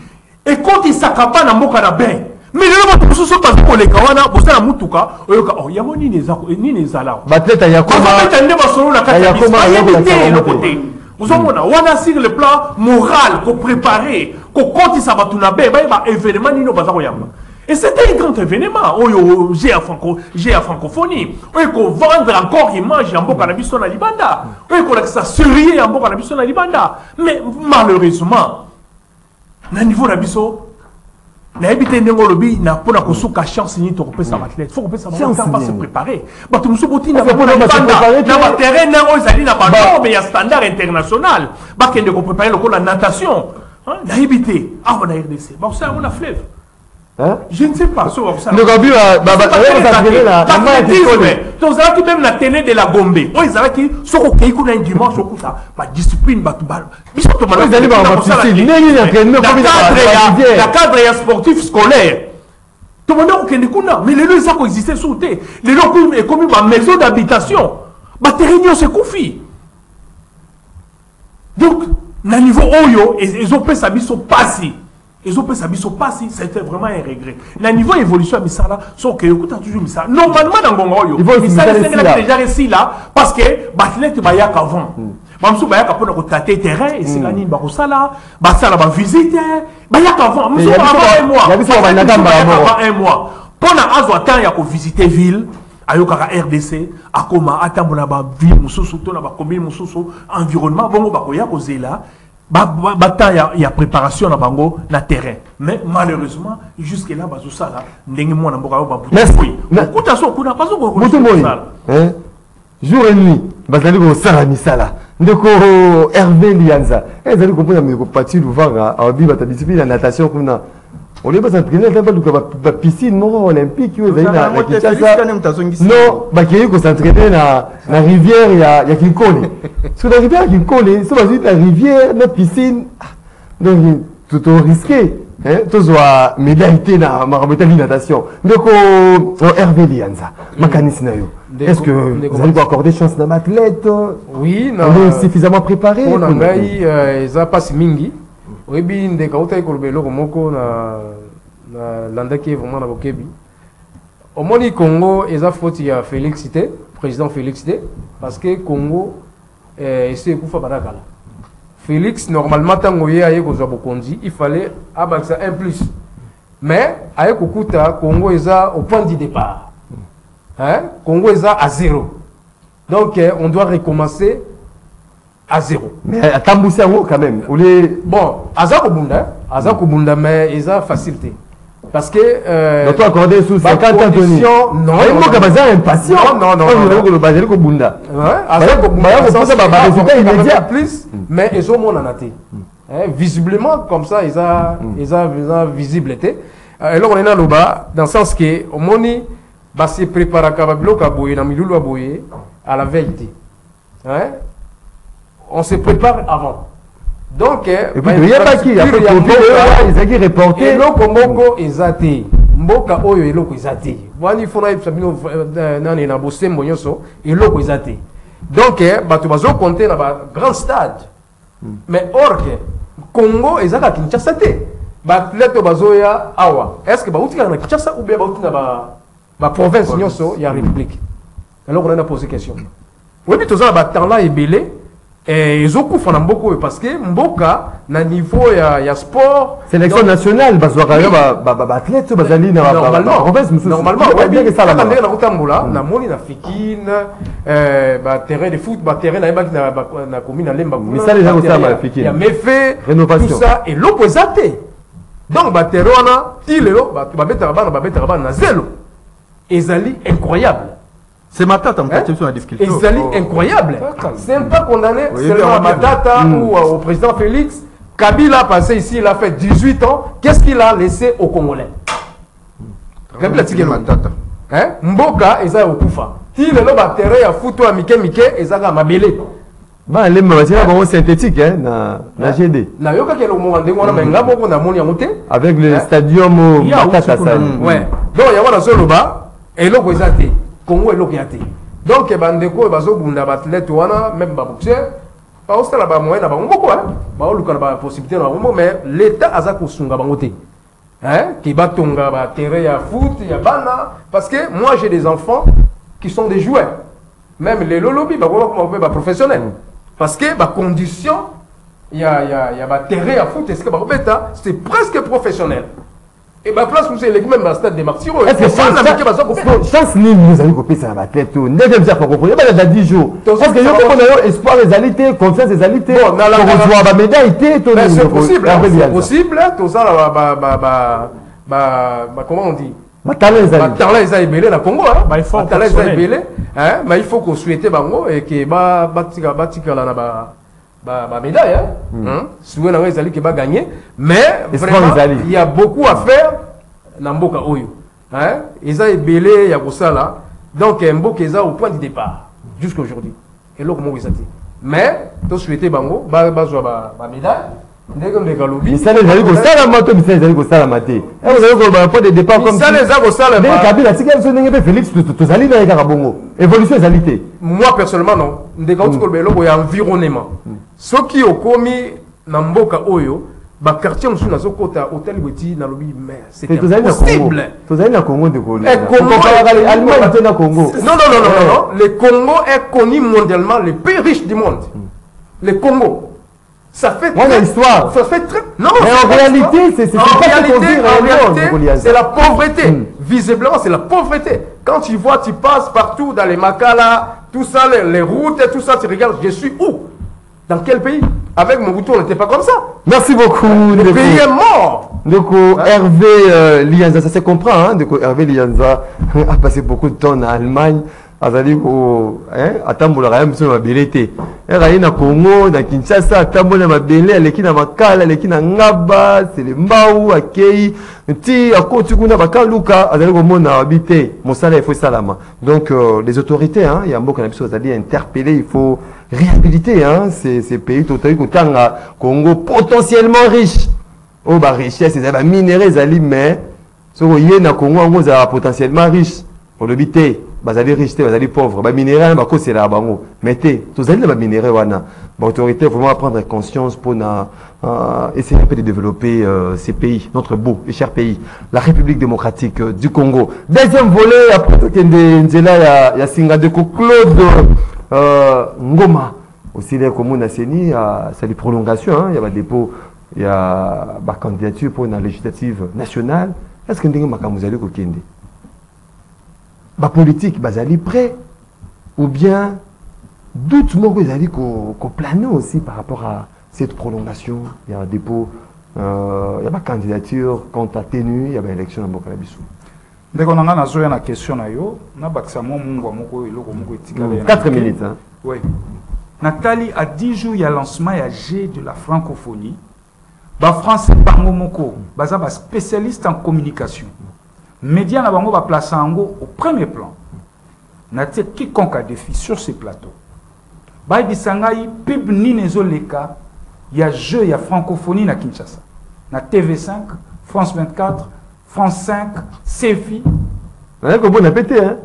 Et quand ils s'accapent dans le bain, mais là, on se passe pour les kawana, vous savez, la moutouka, il y a ni les zala. Batlet, il y a comment? Vous avez sur le plan moral, qu'on préparer, qu'on compte ça va tout événement ni et c'était un grand événement. J'ai à francophonie. Qu'on vendre encore image en Boka Nabiso na Libanda. Qu'on ça sourire en Boka Nabiso na Libanda. Mais malheureusement, na niveau Nabiso, na habité ndenge lobby na pona ko suka chance ni to kopesa athlète. Faut kopesa pas se préparer. Ba tout musu boti na ba terrain na ozali na ba norme ya standard international. Ba kende ko préparer le la natation. Na habité on a RDC. Ba ça on a fleuve. Je ne sais pas. Le Gabi qui même la tenue de la Gombe. Ils avaient qui sont au pays qu'on a un dimanche au coup ça. La discipline bat balle. Ils sont la cadre sportif scolaire. Tout le monde a kuna. Mais les lieux ça existait sous terre. Les lieux est comme une maison d'habitation. Bah réunion c'est confit. Donc, na niveau Oyo, ils ont fait ça biso passé. Ils ont fait c'était vraiment un regret. Le niveau évolution, Misala, sont que écoute toujours Misala. Normalement, dans Gongoyo, Misala est déjà réussi là parce que Batlet Bayak avant. Mamsou Bayak a pour notre tâter terrain et c'est la ligne Barosala, Bassala va visiter, Bayak avant. Mamsou avant un mois. Pendant Azo temps, il y a visiter ville. Ayokara RDC, Akoma, Atambola, ville, Moussoussou, Tona, commune, Moussoussou, environnement, bon, Bakoya, Kozela. Il y a préparation na bango na terrain mais malheureusement jusque là bazosa là ndenge mona mboka ba merci kuta so kuna bazo ko jour et nuit bazali ko sala misala ndeko Hervé Lianza ezali ko pona ko partir Luvanga abi bata discipline la natation kuna on est pas entraîné dans la piscine olympique na Kinshasa non ba qui ko s'entraîner na rivière ya Kinkole sur la rivière Kinkole sur la rivière na piscine donc tout risqué hein tout soit médaillé na marabota natation donc Hervé Lianza mécanisme na yo est-ce que vous allez accorder chance na athlète oui on est suffisamment préparé on a ngai ça passe mingi oyebi ndeka utai kolobelo moko na landaki vraiment na bokebi omoni Congo eza faute ya Félix Tshisekedi président Félix Tshisekedi parce que Congo essaie kufa banakala Félix normalement tango ye aye kozwa bokonzi il fallait abaxa 1+, mais aye kokuta Congo eza au point de départ hein Congo eza à 0 donc on doit recommencer à 0. Mais à Tamboussa quand même. Bon, Azako Bunda, mais ils ont facilité. Parce que. Donc, accordé sous 50 ans, Tony. Non, il faut que Bazar impatient. Non. Le Bazar Bunda. Azako Bunda, plus, mais ils ont mon anaté. Visiblement, comme ça, ils ont visibilité. Alors, on est là, dans le sens que, au moni, se prépare à Kabablo, Kaboye, Namilou, Aboye, à la veille. On se prépare avant. Donc, il y a pas qui ils ont reporté. Et le Komoko est athée. Mboka Oyo est loko est athée. Wani fona sabino nani na bosembo nyoso et loko est athée. Donc, batu bazo compter na ba grand stade. Mais or que Congo est à Kinshasa té. Ba athlète bazoya awa. Est-ce que ba utika na Kinshasa ou bien ba utina ba province nyoso ya république. Alors on a posé question. Oui, mais tout ça ba temps là est belé. Et ils ont coupé beaucoup parce que Mboka, na niveau ya sport. Sélection nationale, athlète, normalement, bien que ça la na moni na Fikine, terrain de foot, terrain na commune na Lemba. Mais ça les gens ça ma Fikine. Il y a méfait, rénovation. Tout ça et l'opposé. Donc terrain na tilelo, ba na zéro. Ezali incroyable. C'est Matata qui est en difficulté. C'est incroyable. C'est pas condamné seulement à Matata ou au président Félix. Kabila a passé ici, il a fait 18 ans. Qu'est-ce qu'il a laissé aux Congolais? Kabila a Matata. Mboka, ils ont Okufa. Si le loba terre a foutu à Mike, ils ont Mabélé. Les matières synthétiques, na GD. Na yoka ke lo mwande ngona menga boko na moni amote avec le stadium Matata ça. Ouais. Donc il y a solo ba et lo kozate. Congo est loqué. Donc, bandeko et bazo bunda batlet wana même ba boxeur pas au stade ba moyen ba ngoko hein ba luka ba possibilité na ngoko mais l'état aza ko sunga bangote hein qui batonga ba terrain ya foot ya bana parce que moi j'ai des enfants qui sont des joueurs même les lolobi ba professionnels parce que la condition, il y a terrain à foutre, c'est presque professionnel. Et ma place, vous avez même dans le stade des martyrs. Est-ce que chance ni nous allons copier ça à la tête? Neuf fois qu'on connaît, il y a 10 jours. Parce que je crois qu'on a espoir des alités, confiance des alités. Bon, on reçoit la médaille, c'est possible. C'est possible. Tout ça, comment on dit? Talent est belé dans le Congo. Talent est belé. Mais il faut qu'on souhaite bango et que batika la médaille. Souvent on a qui va gagner, mais vraiment il y a beaucoup à faire dans Mboka Oyo. Ils ont belé il y a pour ça là. Donc Mboka est au point de départ jusqu'à aujourd'hui. Et là comment ils ont dit. Mais tu souhaiter bango ba médaille. Mais ça les amis ça la mato mais ça les amis ça la maté. Vous avez un point de départ comme ça les amis ça la maté. Kabila si quelqu'un sonne pas Félix tu allez dans les bongo. Évolution des alités. Moi personnellement non. Ndeka tu kolbelo ko ya environnement. Ceux qui ont commis dans Mboka Oyo, ba quartier musu nazo kota hôtel Beti na lobi mais c'est impossible. Vous allez dans Congo de Congo. Allemagne dans Congo. Non. Le Congo est connu mondialement le plus riche du monde. Le Congo. Ça fait très histoire. Ça fait très non, mais en réalité c'est c'est la pauvreté. Visiblement c'est la pauvreté. Quand tu vois tu passes partout dans les Makala, tout ça les routes et tout ça tu regardes je suis où? Dans quel pays? Avec mon bouton, on n'était pas comme ça. Merci beaucoup. Le pays est mort. Donc, Hervé Lianza, ça se comprend. Hein? Donc, Hervé Lianza a passé beaucoup de temps en Allemagne. Atambola raya mso mabelete. Rayi na Congo, na Kinshasa, atambola mabele, aleki na makala, aleki na ngaba, c'est mbau, akei, ti akoti kuna bakaluka, azali komona habité, mosala il faut salama. Donc les autorités hein, il y a mboka na biso azali interpeller, il faut réhabiliter hein ces pays totali kotanga Congo potentiellement riche. Oh ba richesse, c'est ba minéraux zali mais so yé na Congo ngo za potentiellement riche. Pour l'habiter. Bazali riche, bazali pauvre, ba minéral ba ko c'est là bango. Mettez, tous allez ba minéral wana. Ba autorité vraiment prendre conscience pour essayer un peu de développer ces pays, notre beau et cher pays, la République démocratique du Congo. Deuxième volet après que Nzela ya Singadeko Claude Ngoma aussi les communes à Seni c'est des prolongations hein, il y a des dépôts, il y a ba candidature pour une législative nationale. Est-ce que ndenge makambo zali ko kende? La politique, bazali prêt ou bien doute moi que vous qu'on plane aussi par rapport à cette prolongation. Il y a un dépôt, il y a ma candidature quand à tenue, il y a une élection dans Mboka Bissou. Dès qu'on a une question na yo, na baksa mo mungwa moko eloko moko etikale. 4 minutes hein. Oui. Nathalie a 10 jours il y a lancement il y a G de la francophonie. Ba français bango moko, baza ba spécialiste en communication. Média na bango va placer Ango au premier plan. Natie quiconque a défi sur ces plateaux. Baï bisangai pib ni nezoleka, il y a jeu, il y a francophonie na Kinshasa. Na TV5, France 24, France 5, CFI. On a bon appétit hein.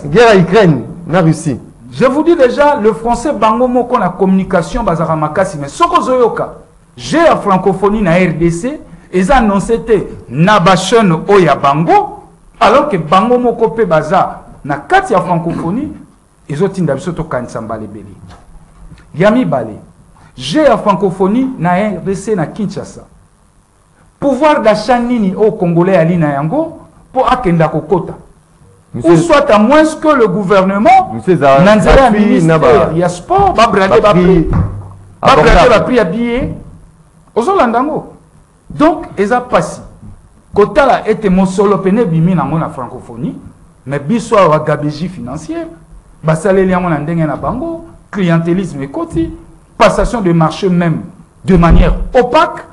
Guerre à Ukraine, na Russie. Je vous dis déjà le français bango moko na communication bazara makasi mais soko zoyoka. J'ai la francophonie na RDC. Ils ont annoncé Nabachen Oya Bango, alors que Bango Mokope Baza, na Katia francophonie, ils ont tinda biso to Kansamba Lebeli. Yami Bale, j'ai la francophonie na RDC na Kinshasa. Pouvoir d'achat nini au Congolais ali na yango pour akenda kokota. Ou soit à moins que le gouvernement, Nanzela ministère, il y a sport, ba brader ba prix. Ba brader ba prix à billet. Ozolandango. Donc, ils ont passé. Kotala était mon solo pené bimi na la francophonie, mais biso wa gabegie financière, basale liamo na ndenge na bango, clientélisme et koti, passation de marché même de manière opaque,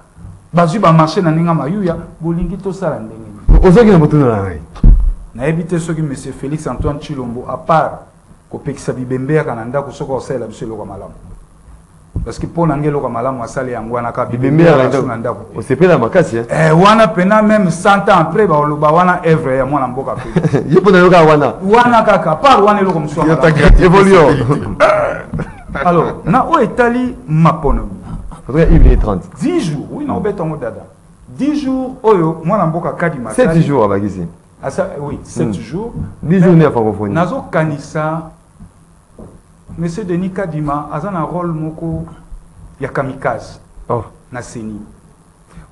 bazu ba marché na ndenge mayuya, bolingi to sala ndenge. Ozoki na motuna na ngai. Na ebité soki monsieur Félix Antoine Chilombo à part ko pekisa bibembe ka nanda ko soko sala biso lo malamu. Parce que pour l'angelo comme malam wasali yangwana ka bibembe na ndako osepela makasi wana pena même 100 ans après ba oloba wana œuvre ya mwana mboka pe yepo na yoka wana kaka par wana eloko mso évolution. Alors na o etali mapono faudrait 1h30 10 jours oui na obetongo dada 10 jours oyo mwana mboka kadi masali 7 jours abakisi oui 7 jours 10 jours na francophonie nazo kanisa monsieur Denis Kadima a un rôle moko ya kamikaze na CENI.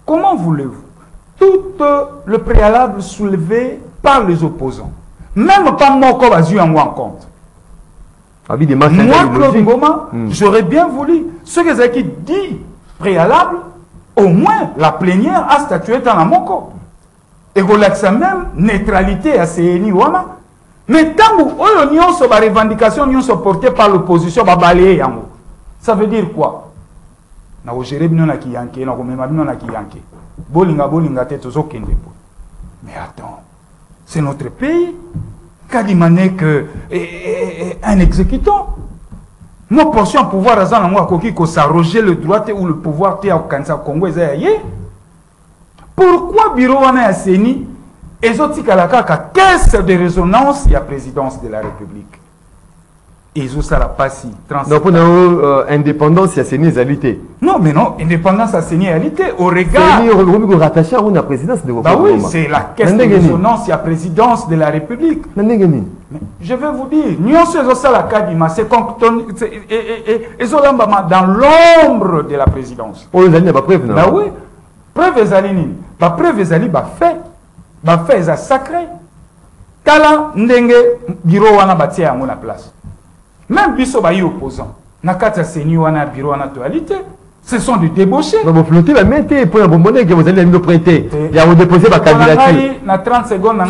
Comment voulez-vous tout le préalable soulevé par les opposants, même pas moko bazu en compte. Moi, Claude Ngoma, j'aurais bien voulu, ce que qui dit préalable, au moins la plénière a statué dans la moko. Et qu'on a même neutralité à CENI wana. Mais tant que l'union sur la revendication sont portées par l'opposition, ça veut dire quoi? Na ogéré bino na kiyanke, na komema bino na kiyanke. Bolinga te tozo kende. Mais attends, c'est notre pays. Kadima n'est que un exécutant. Nos portions pouvoir à zan moi koki ko s'arroger le droit ou le pouvoir te au Kansa Congo ezaye. Pourquoi bureau wana ya CENI ezoti kalaka ka caisse de résonance ya présidence de la République? Ezo sala pasi donc pour indépendance ya CENI ezalité. Non mais non, indépendance à CENI ezalité au regard CENI rattaché à la présidence de bah oui, c'est la caisse de résonance ya présidence de la République. Mais je vais vous dire, nous sommes sala kadima c'est dans l'ombre de la présidence. Oh les années pas preuve non. Bah oui. Preuve ezalini. Bah preuve ezali ba fait. Ba fait za sacré. Kala ndenge bureau wana batia yango na place. Même biso ba yi opposant. Na kata CENI wana bureau wana actualité. Ce sont des débauchés. Bah vous flottez la mettez pour un bonnet que vous allez nous prêter. Il y a vous déposer ma candidature. Na 30 secondes na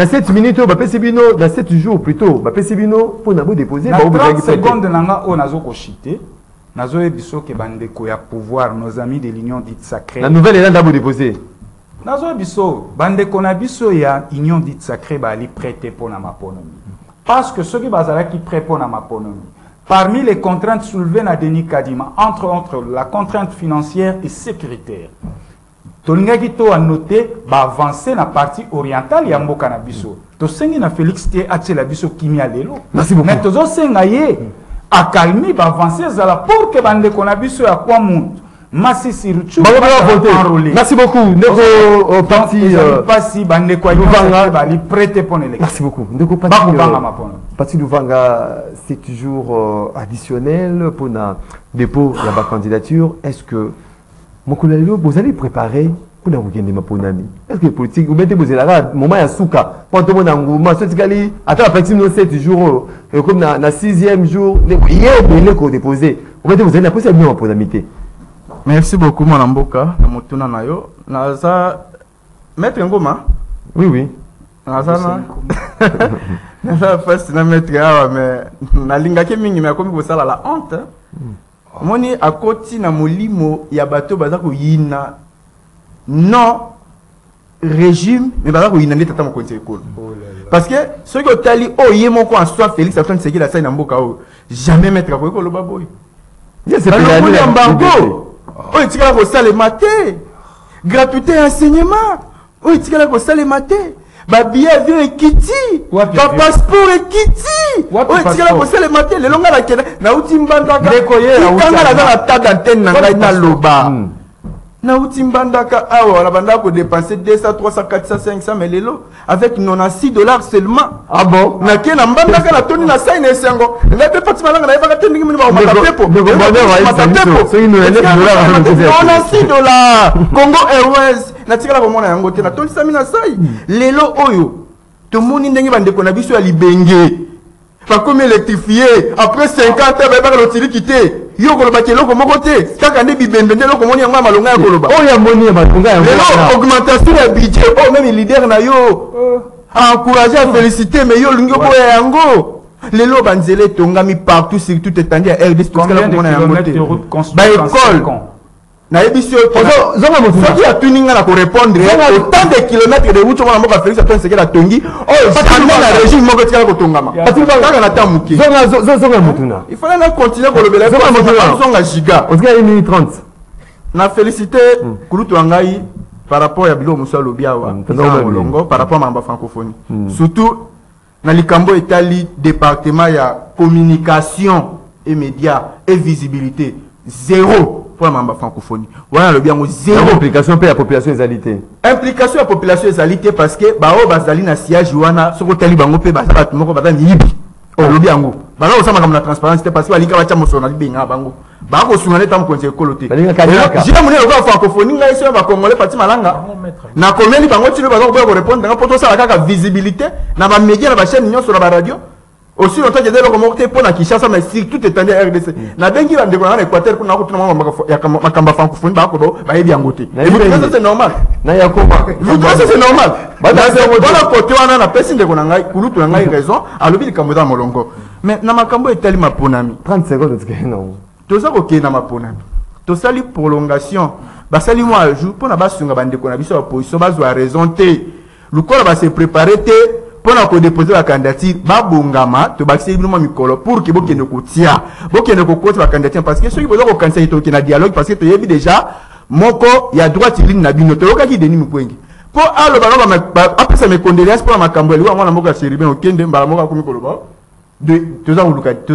7 minutes ba pesibino dans 7 jours plutôt. Ba pesibino pour na vous déposer ba vous 30 secondes na o nazo ko chiter. Nazo ebiso ke bandeko ya pouvoir nos amis de l'union dite sacrée. La nouvelle est là vous déposer. Nazo biso bandeko na biso ya union dite sacrée ba ali prêter pour na maponomi. Parce que ceux qui bazala qui prêtent pour na maponomi. Parmi les contraintes soulevées na Denis Kadima, entre autres la contrainte financière et sécuritaire. Tolingaki to a noté ba avancer na partie orientale ya mboka na biso. To sengi na Félix Té atela biso kimia lelo. Merci beaucoup. Mais tozo senga ye a calmi ba avancer zala pour que bande konabiso ya kwa muntu. Massi Siruchu enrôlé. Merci beaucoup. Ndeko parti Passi bande ko ba li prêter pour l'élection. Merci beaucoup. Ndeko parti Luvanga c'est toujours additionnel pour na dépôt de la candidature. Est-ce que Mokolelo vous allez préparer pour na week-end maponami? Est-ce que politique vous mettez vous là moment ya souka pour tout monde nguma so tikali attends après 7 jours comme na 6e jour hier belé ko déposer. Vous mettez vous allez la possibilité maponamité. Merci beaucoup, mon amboka. Namotuna nayo. Naza maître Ngoma. Oui, oui. Naza na. Naza first na maître awa mais na lingaki mingi mais comme ça la honte. Moni akoti na molimo ya bato bazako yina non régime mais bazako yina ndeta tama konti ekolo. Parce que ceux qui ont tali oh yemo ko en soi Félix Antoine Tshisekedi la sai na mboka o jamais maître ko ekolo baboy. C'est pas mbango. Oh, tu as ça les maté. Gratuité enseignement. Oh, tu as ça les maté. Ba billet avion et kiti. Ba passeport et kiti. Oh, tu as ça les maté. Le longa la kena. Na uti mbandaka. Kanga la dans la table d'antenne na ngai na loba. Na uti mbandaka awa la banda ko dépenser 200, 300, 400, 500 mais lelo avec $96 seulement. Ah bon? Na kena mbandaka la toni na sai na sengo. Na pe pati malanga na yeba tendi ngini ba matapepo. $96. Congo Airways na tikala ko mona yango te na toni sami na sai. Lelo oyo to moni ndenge bandeko na biso ya libenge. Pas comme électrifié après 50 ans ba ba lotili kité. Yo koloba ke loko moko te kaka nde bibembende loko moni yango malonga ya koloba oh ya moni ya malonga ya lelo augmentation ya budget oh même leader na yo encourager à féliciter mais yo lingo boya yango lelo banzele tongami partout sur tout étendue à RDC parce que la mona yango te ba école na ebisio zonga motu soki ya tuninga na ko répondre autant de kilomètres de route on mboka Félix Antoine Tshisekedi atongi oh jamais la régime moko tika ko tongama kaka na tamuki zonga motuna il fallait na continuer ko lobela zonga giga on dirait 1 minute 30 na félicité kulutu ngai par rapport à bilo musa lobiawa longo par rapport à mamba francophonie surtout na likambo etali département ya communication et médias et visibilité zéro pour la mamba francophonie. Voilà le bien zéro implication pour la population égalité. Implication de la population égalité parce que bao bazali na siège wana soko tali bango pe bazala moko bazali yibi. alobi yango bana osama comme la transparence parce que balika bacha mosona libenga bango ba ko sunga neta mkonze kolote jina munene ko francophonie ngai so ba congolais pati malanga na komeli bango tilo ba ko répondre nga poto sala kaka visibilité na ba média na ba chaîne nyonso na ba radio aussi longtemps que dès le pour na Kinshasa mais si tout est tendu à RDC na bengi ba ndeko na Équateur pour na ko tuna makamba francophonie ba ko ba yebi yangote et ça c'est normal na yakoma ça c'est normal ba na côté wana na pesi ndeko na ngai kulutu na ngai raison alobi likambo za molongo mais na makambo etali maponami 30 secondes de non toza ko ke na maponami to sali prolongation ba sali moi jour pour na ba sunga ba ndeko na biso ba position ba zo raison te lukola ba se préparer te pour nous déposer la candidature babongama to baxi bino mikolo pour que bokene kotia bokene kokota la candidature parce que ceux qui besoin ko candidature to na dialogue parce que to yebi déjà moko ya droite ligne na bino to yoka ki deni mukwengi pour allo ba après ça mes condoléances pour ma kambeli wa mwana moko ya Chéribin okende mbala moko ko mikolo ba de toza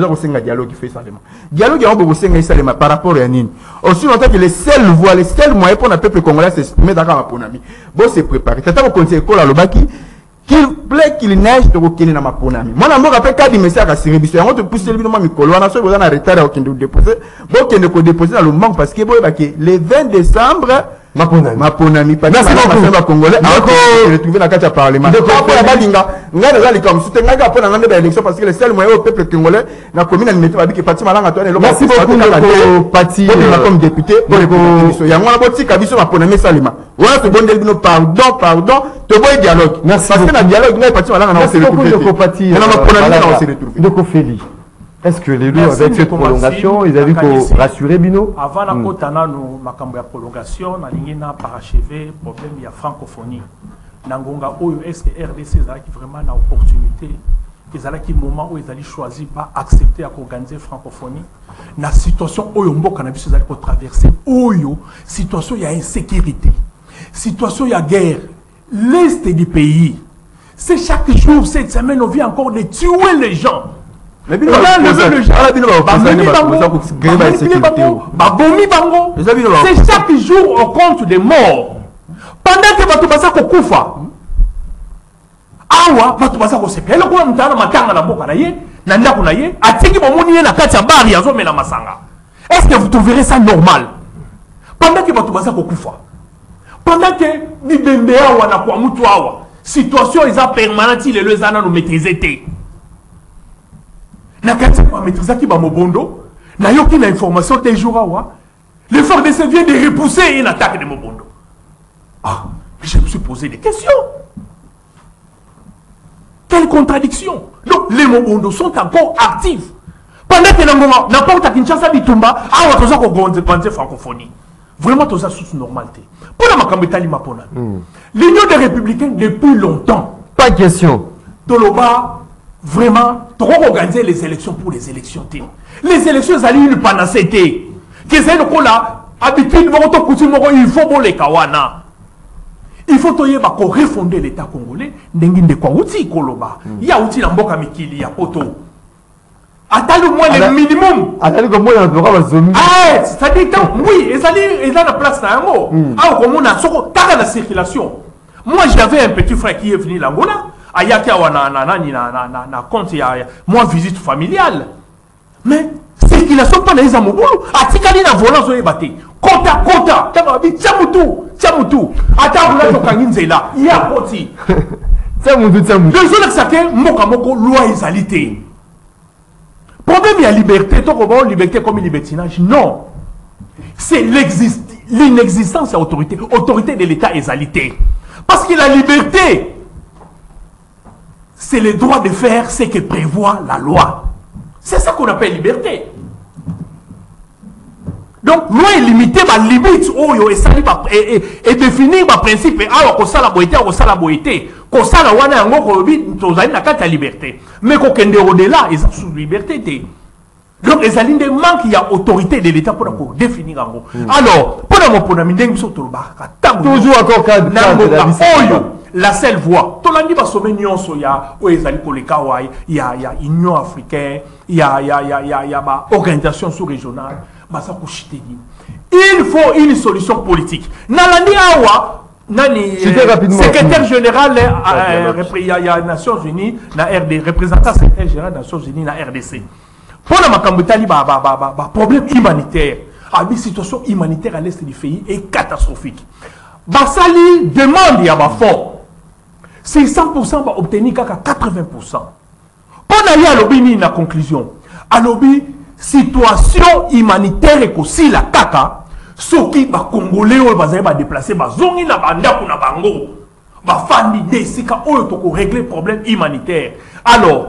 ko senga dialogue qui fait ça dialogue ya ko senga isalema par rapport à nini aussi longtemps que les seules voix les seuls moyens pour le peuple congolais s'exprimer dans la ponami bon se préparer tata ko conseiller ko la lobaki qu'il plaît qu'il neige to kokene na maponami mwana mboka pe kadi message ka siribiso yango to pousser bino mikolo wana so boza na retard ya okende déposer bokende ko déposer dans le manque parce que boye ba que le 20 décembre maponami pas merci beaucoup ba congolais ako retrouver na kati ya parlement après balinga ngana za likam sute ngaka pona ngande ba élection parce que le seul moyen au peuple congolais na commune administrative babiki parti malanga to ne merci beaucoup parti comme député pour yango na botika biso maponami salima wana to bondel bino pardon to boy dialogue merci parce que na dialogue ngai parti malanga na se retrouver na maponami na se retrouver de Kofeli. Est-ce que les deux, avec cette prolongation, ils avaient qu'au rassurer Bino? Avant la Kotana, nous, ma prolongation, na lingina parachevé, problème, il y a francophonie. Nangonga, est-ce que RDC, ils ont vraiment une opportunité? Ils ont un moment où ils ont choisi de accepter à organiser francophonie. La situation où ils ont traversé, situation, il y a insécurité, situation, il y a guerre. L'Est du pays, c'est chaque jour, cette semaine, on vient encore de tuer les gens. Mais c'est chaque jour on compte des morts pendant que batu basa ko kufa awa batu basa ko sepela ko mtana matanga na boka na ye na ndako na ye atiki bomoni ye na kati ya bari ya zomela masanga. Est-ce que vous trouverez ça normal pendant que batu basa ko kufa pendant que bibembe awa na kwa mutu awa situation eza permanente le lezana no maîtriser te na kati ba maîtriser ki ba mobondo na yoki na information des jours awa le FARDC vient de repousser une attaque de Mobondo. Ah, je me suis posé des questions. Quelle contradiction. Donc, les Mobondo sont encore actifs. Pendant que n'importe qui Kinshasa Bitumba, ah, on a encore francophonie. Vraiment, tout ça sous normalité. Pour la Makambetali Mapona. L'Union des Républicains, depuis longtemps. Pas de question. Toloba, vraiment, tu vas organiser les élections pour les élections. Les élections, elles allaient une panacée. Que c'est le cas habitude il faut les kawana il faut refonder l'état congolais ndenginde kwa uti koloba ya uti na mboka mikili ya poto atali moins le minimum atali comme moi on zombie ah c'est-à-dire oui ils ont la place na yango ah comme on a soko taka la circulation. Moi j'avais un petit frère qui est venu l'Angola ayaki na compte ya moi visite familiale mais circulation pas les amobulu atikali na volant zo ebate kota tababi chamutu atabula to kanginzela ya poti chamutu les gens saké mboka moko loi ezalité problème ya liberté to ko ba liberté comme libertinage non c'est l'inexistence de autorité de l'état ezalité parce que la liberté c'est le droit de faire ce que prévoit la loi. C'est ça qu'on appelle liberté. Donc, loi est limitée, ma limite, et définir ma principe, alors qu'on la boité, qu'on la wana, qu'on la liberté. Mais qu'on kende au-delà, ils sont sous liberté. Donc, les alignes de manque, il y a autorité de l'État pour définir en gros. Alors, pour mon toujours encore cadre la seule voie. Tolandi ba sommet nyonso ya oezali koleka wa ya Union africaine, ya ba organisation sous-régionale, ba sa ko chiteni. Il faut une solution politique. Nalandi awa Nani, rapidement. secrétaire général, il y a Nations Unies, représentant secrétaire général des Nations Unies, na RDC. Pour la Makambutali, problème humanitaire, la situation humanitaire à l'est du pays est catastrophique. Basali demande il y a fonds. C'est 100% va obtenir 80%. Pour aller à l'obéni la conclusion, à l'obéni situation humanitaire et aussi la caca. Ceux qui va congolais ou va déplacer va zongi na banda kuna bango va fandi desika ou to régler problème humanitaire. Alors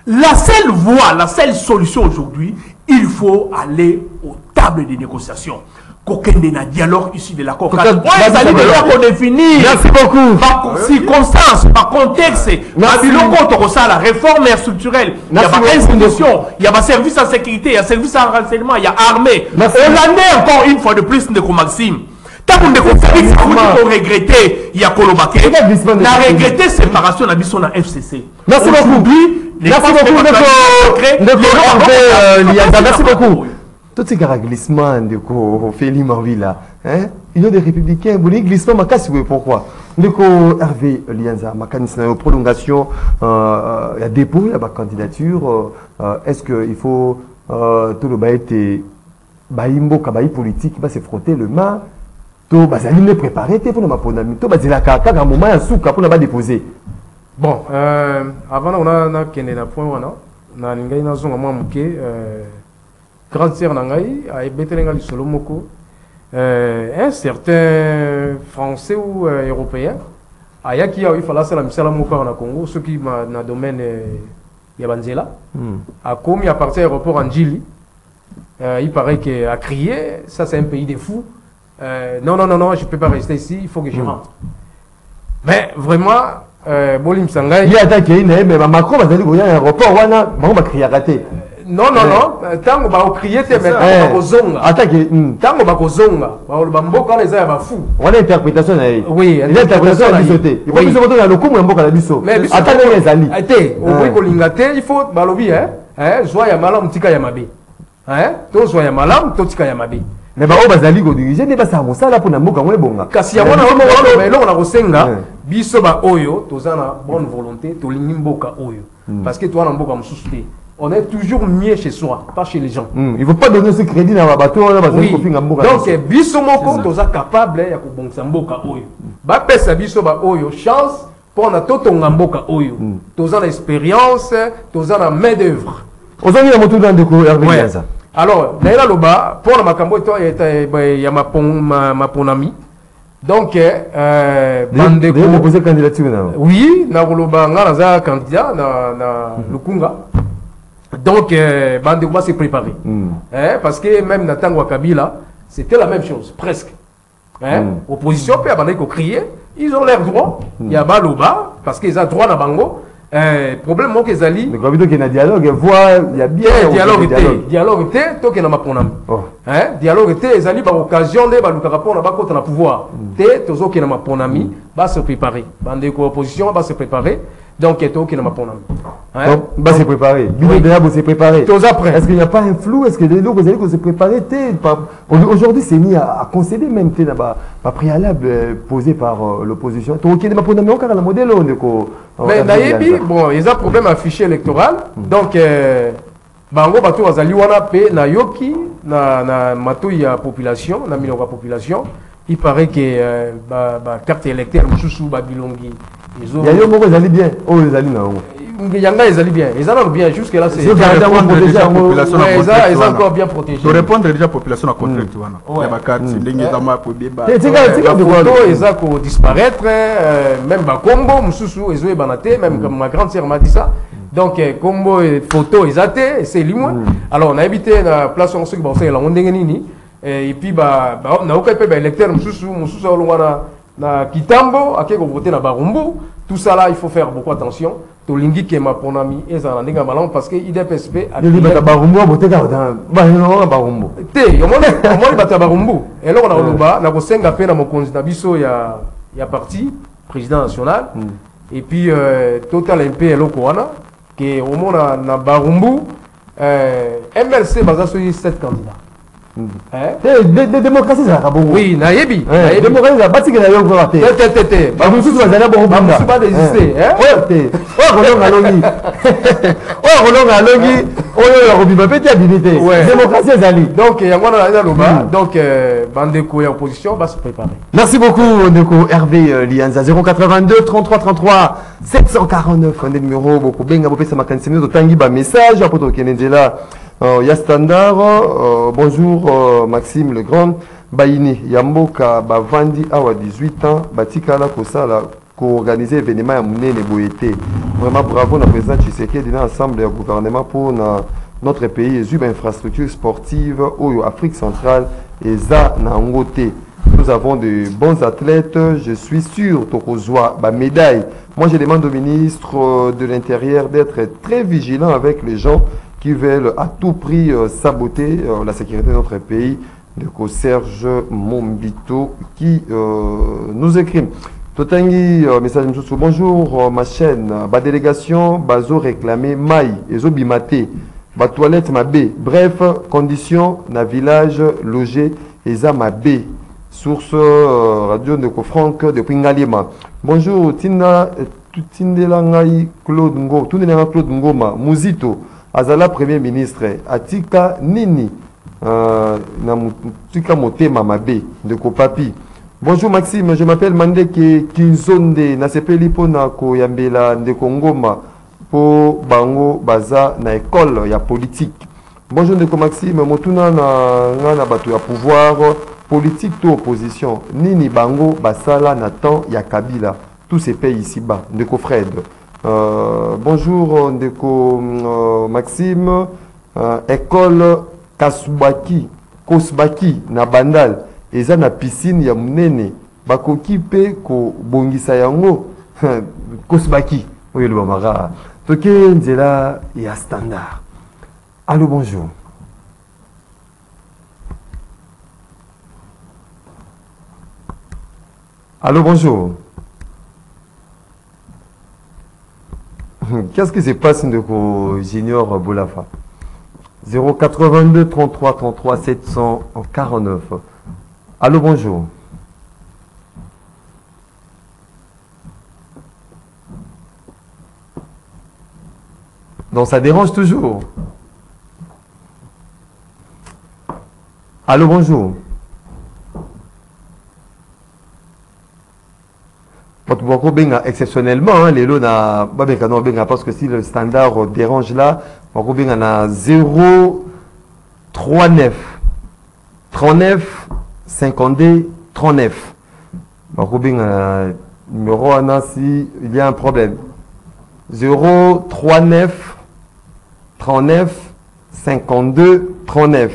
la seule voie, la seule solution aujourd'hui, il faut aller aux tables de négociation. Qu'aucun des dialogue ici de l'accord. Merci beaucoup. Par circonstance, par contexte, la réforme structurelle, il y a des institutions, il y a des services en sécurité, il y a des services en renseignement, il y a armée. On en est encore une fois de plus de Maxime. Tant qu'on regretter, il y a Kolobake. On a regretté séparation de la FCC. Merci beaucoup. Merci beaucoup. Tout ce glissement de Félix Marvilla, hein? Union des Républicains, vous voulez glissement, ma casse, pourquoi? Hervé Lianza, ma prolongation, il y a dépôt, il y a ma candidature. Est-ce qu'il faut tout le baïté, baïmbo, kabaï politique, va se frotter le main, tout bazaline préparé, pour ma ponami, tout bazila kaka, un moment, un souk, pour ne pas déposer. Bon, avant, on a un point, on a une zone à moi, grande sœur Nangaï a bételenga lisolo moko un certain français ou européen ayaki a eu fala sala misala moko na Congo ceux qui na domaine ya banzela a commis à partir aéroport en Djili il paraît que a crié ça c'est un pays de fous non je peux pas rester ici il faut que je rentre mais vraiment Bolim Sangai il a attaqué mais Macron va aller à l'aéroport wana Macron va crier raté. Non, tango ba crier te mais tango ba zonga. Attaqué. Tango ba zonga. Ba mboka les a ba fou. On a interprétation na yi. Oui, l'interprétation à bisoté. Il faut que ça le coup mon mboka la biso. Attaqué les ali. Été, au bruit ko lingate, il faut ba lobi joie ya malam tika ya mabe. To joie ya malam to tika ya mabe. Mais ba o bazali go diriger ne ba sa mosala pour na mboka ngwe bonga. Kasi ya mona mais lo na kosenga biso ba oyo tozana bonne volonté to lingi mboka oyo. Parce que toi na mboka mususu on est toujours mieux chez soi, pas chez les gens. Il ne faut pas donner ce crédit dans la bateau. Oui. Donc, biso moko toza capable ya kobongisa mboka oyo. Ba pesa biso ba oyo chance pour na totonga mboka oyo. Toza na expérience, toza na main d'œuvre. Ozangi na moto dans de Hervé Lianza. Alors, naila loba pour na makambo to ya ma ponami. Donc bandeko déposer candidature na. Oui, na loba ngana za candidat na Lukunga. Donc, Bandeko va se préparer. Parce que même Nathan Kabila, c'était la même chose, presque. Opposition, puis Bandeko crier, ils ont l'air droit. Il y a Baloba, parce qu'ils ont droit dans Bango. Problème, moi, qu'ils allient. Mais quand il y a dialogue, il y a bien dialogue. Toi, qui est dans ma ponam. Dialogue, ils allient par occasion de rapport à Bakota na pouvoir. Toi, qui est dans ma ponami, va se préparer. Bandeko opposition va se préparer. Donc, toi qui est dans ma ponami. Donc, va se préparer. Vous se préparer. Est-ce qu'il n'y a pas un flou? Est-ce que les lots, vous allez se préparer? Aujourd'hui, c'est mis à concéder même pas préalable posé par l'opposition. Donc, il y a des ponami encore à la modèle. Mais d'ailleurs, bon, il y a un problème à fichier électoral. Donc, Bango Bato Azali wana pe na yoki na mato ya population, na milonga population. Il paraît que carte électorale mususu ba bilongi. Il y a moko ezali bien. Oh ezali na ngo. Yanga ezali bien. Ils en ont bien jusque là c'est. Ils encore bien protégés. De répondre déjà population à contre tu vois. Ma carte ndenge za ma pour débat. Ils ont disparaître même ba combo mususu ezo banate même comme ma grande sœur m'a dit ça. Donc combo photo ezate c'est limon. Alors on a habité la place on se qui ba la ndenge nini et puis na okape ba électeur mususu olongwana na Kitambo, à qui voter na Barumbu, tout ça là, il faut faire beaucoup attention. Tolingi qui est ma mon ami et ça n'en malang parce que IDPSP a dit Barumbu a voté dans Barumbu. Té, yo moni bata Barumbu. Et là on a oloba na ko senga pe na mo candidat biso ya parti président national et puis total MP eloko wana que au moins na Barumbu MLC baza sur 7 candidats. démocratie ça bon oui nayebi démocratie ça bati que na yo ko te ba mususu bazala bon ba mususu ba désister te rolonga longi rolonga longi oyo ya robima pete ya bibité démocratie ezali donc yango na loba donc bandeko ya opposition va se préparer. Merci beaucoup Ndeko Hervé Lianza 082 33 33 749 un numéro beaucoup benga bopesa makanisi to tangi ba message apoto kenenzela ya standard bonjour Maxime le grand Baini Yamboka bavandi awa 18 ans batikala kosala co-organiser événement ya munene boyete vraiment bravo na président Tshisekedi na ensemble ya gouvernement pour notre pays et une infrastructure sportive au Afrique centrale et ça na ngote. Nous avons de bons athlètes, je suis sûr tokozwa ba médaille. Moi je demande au ministre de l'Intérieur d'être très vigilant avec les gens qui veulent à tout prix saboter la sécurité de notre pays. De Serge Mombito qui nous écrit. Totangi message bonjour ma chaîne, ba délégation bazo réclamer maï ezo bimate, ba toilette ma B. Bref, conditions na village logé eza ma B. Source radio de Franck de Pingalima. Bonjour Tina Tindela ngai Claude Ngo, Tindela Claude Ngoma, Muzito azala premier ministre atika nini na tika motema mabe de Kopapi. Bonjour Maxime, je m'appelle Mandeke Kinzonde na sepeli pona ko yambela ndeko Ngoma po bango baza na école ya politique. Bonjour ndeko Maxime, motuna na bato ya pouvoir politique to opposition nini bango basala na temps ya Kabila tous ces pays ici-bas ndeko Fred. Bonjour ndeko Maxime, école Kosbaki na Bandal eza na piscine ya munene bakoki pe ko bongisa yango Kosbaki oyo le bamara toke nzela ya standard. Allô, bonjour. Allô, bonjour. Qu'est-ce qui se passe de Junior Boulafa? 082 33 33 749. Allô, bonjour. Donc ça dérange toujours. Allô, bonjour. Exceptionnellement, les lots na parce que si le standard dérange là, on a 0 39 39 52 39. Numéro si il y a un problème. 0 39 39 52 39.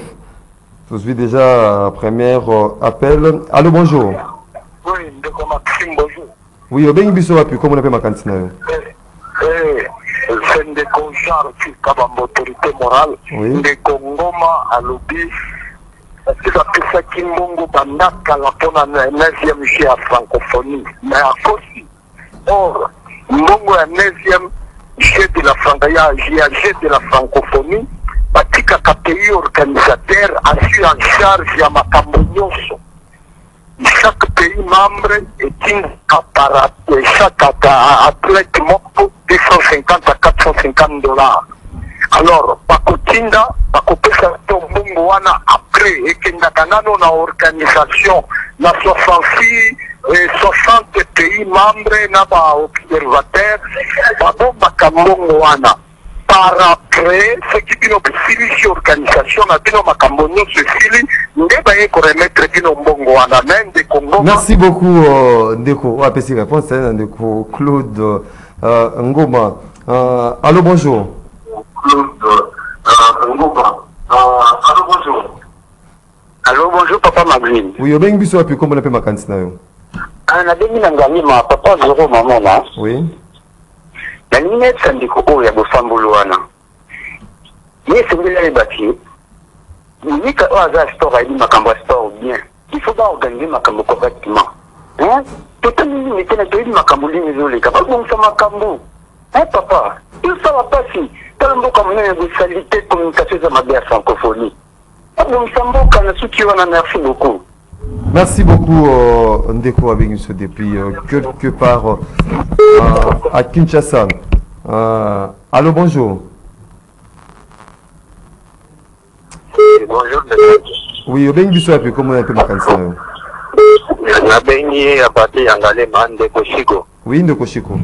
Je suis déjà premier appel. Allô, bonjour. Oui, Maxime, bonjour. Oui, bien biso apu comment on appelle ma cantine. C'est des conjars qui comme autorité morale. Oui. Des Ngoma à l'obis. C'est ça que ça qui mongo bandaka la pona 9e chez la francophonie. Mais à cause or mongo à 9e chez de la francophonie, de la francophonie, batika pays organisateur assis en charge à makambo nyonso. Chaque pays membre est une apparat, chaque athlète pour 250 à 450 $. Alors, Pakotinda, Pakopesa Tombongwana, après, et Kendakanano, na organisation, na 60 pays membres, na ba observateurs, Babo Bakambongwana. Par après, ce qui est une organisation, merci beaucoup, Ndeko. Réponse Ndeko Claude Ngoma. Allô, bonjour. Allô, bonjour. Allô, bonjour, papa Magline. Oui, bien, biso apu, comment on appelle ma cantine? On a béni ma papa zéro maman là. Oui. La ligne sandiko oya bosambulwana. Ni sembila ebati. Ni ka oza store ali makambo store bien. Il faut pas organiser makambo correctement. Hein? Tout ni ni tena to makambo li nizole ka. Bon ça makambo. Hein papa? Tout ça va passer. Tellement comme une salité communication za mabia francophonie. On Merci beaucoup. Merci beaucoup, Ndeko Abenguso, depuis quelque part à Kinshasa. Allô, bonjour. Bonjour. Oui, Abenguso, et puis comment on a pu m'accancer? Oui, Ndeko Chico.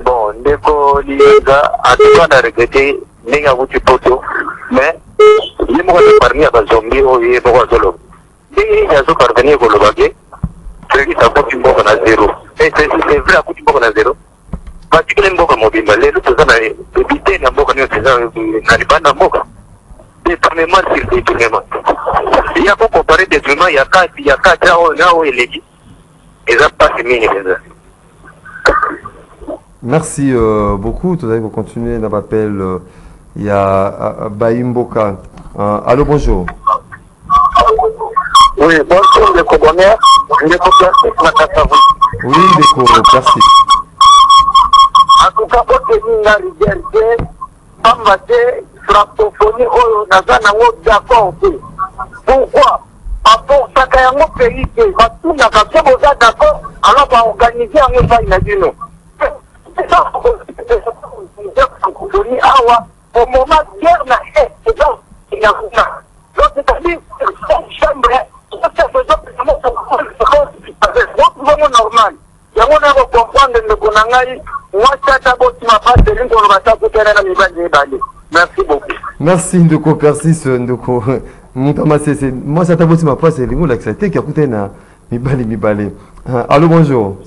Bon, Ndeko Liga, à tout cas, on a regretté, Néga Poto, mais il y a parmi les zombies ou il y a zolo. Il y a parvenir au Lobagé, c'est que ça coûte une bonne à zéro. Et c'est vrai, à coûte une bonne à zéro. Particulièrement comme mobile, les autres gens éviter la boca, n'arrivent pas à boca. Détournement sur détournement. Il y a beaucoup comparé détournement, il y a quatre là où il est dit. Et ça passe mine. Merci beaucoup. Tout à l'heure, vous continuez dans l'appel. Il y a Baimboka. Allô, bonjour. Oui, bonjour, Ndeko Bonheur. Ndeko Plastique, Makassavou. Oui, Ndeko Plastique. En tout cas, on a regardé, Pambaté, francophonie, on a d'accord. Pourquoi? Après, ça a un pays qui va tout d'accord, alors on va organiser un événement. C'est ça, francophonie, au moment de guerre, c'est ça, il y a un. Donc, c'est-à-dire, chambre, normal. Il y a un comprendre le Konangai, moi, ça a besoin de merci beaucoup. Merci Ndeko Persis, Ndeko. Moi, ça t'a besoin ma place, c'est l'accepté qui a coûté na Mibale. Allô, bonjour.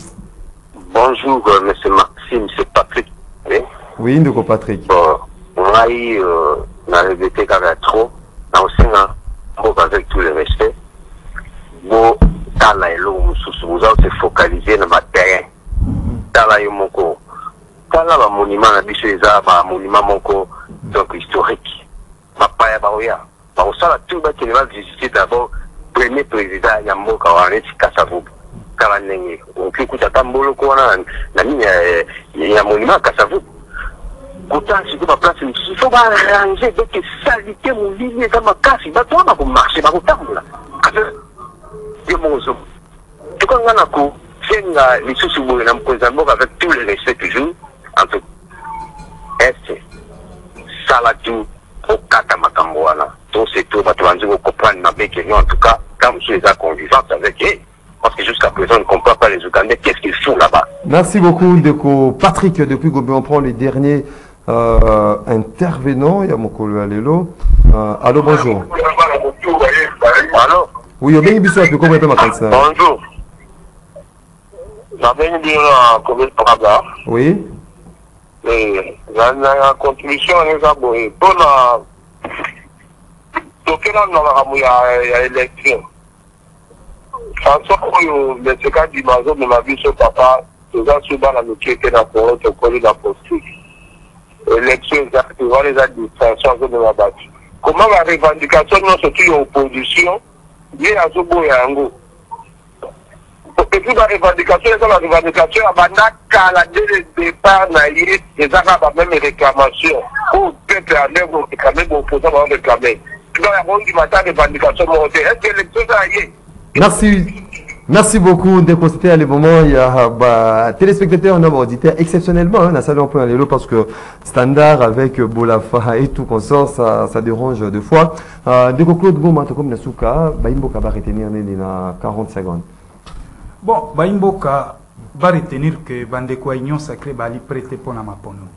Bonjour, monsieur Maxime, c'est Patrick. Oui, Ndeko Patrick. Bon, on a eu, on a répété qu'il y a trop, avec tout le respect. Bon, vous avez focalisé dans ma terrain. Dans monument, un monument donc historique. Papa Baoya. On sait tout qui va visiter d'abord premier président Yamboka Waneti Kassavou. Kalanenge. On peut écouter Tambolo Kona, il y a un monument Kassavou. Pourtant, si tu vas place, il faut arranger dès que salité mon ligne dans ma casse, il va marcher, il va tomber là. Tu vois, on a coup, c'est les sous-sous avec tous les respects toujours, en tout est Salatou au Katamakamboana. Donc c'est tout, tu vas comprendre ma béque, en tout cas, quand je suis en convivence avec eux, parce que jusqu'à présent, on ne comprend pas les Ougandais, qu'est-ce qu'ils font là-bas. Merci beaucoup, Ndeko Patrick, depuis Gobé, on prend les derniers intervenants. Il y a mon collègue Alélo. Allô, bonjour. Allô? Oui, bien, bisous, tu comprends ma cancer. Bonjour. J'avais bien combien de programmes? Oui. La contribution est à boire. Pour la. Donc, il y a élection. François, le secrétaire du maison de ma vie, ce papa, tout ça, souvent, la métier était dans le colis de la posture. Élection, tu vois les administrations de la bâtie. Comment la revendication, nous, surtout l'opposition, vient à ce bout et à un goût. Et puis la revendication, dès le départ, les Arabes ont même une réclamation. Au peuple à l'œuvre, réclamer, aux opposants vont réclamer. Dans la ronde du matin, revendication montée. Est-ce que l'élection, ça y est? Merci. Merci beaucoup de constater à les moments. Il y a téléspectateurs, on a auditeurs exceptionnellement. On a salué un peu à l'élo parce que standard avec Bolafa et tout consort, ça dérange deux fois. Dès que Claude Goma, comme Nasuka, Baimboka va retenir dans 40 secondes. Bon, Baimboka va retenir que Bandeko Union Sacrée va lui prêter pour Namapono.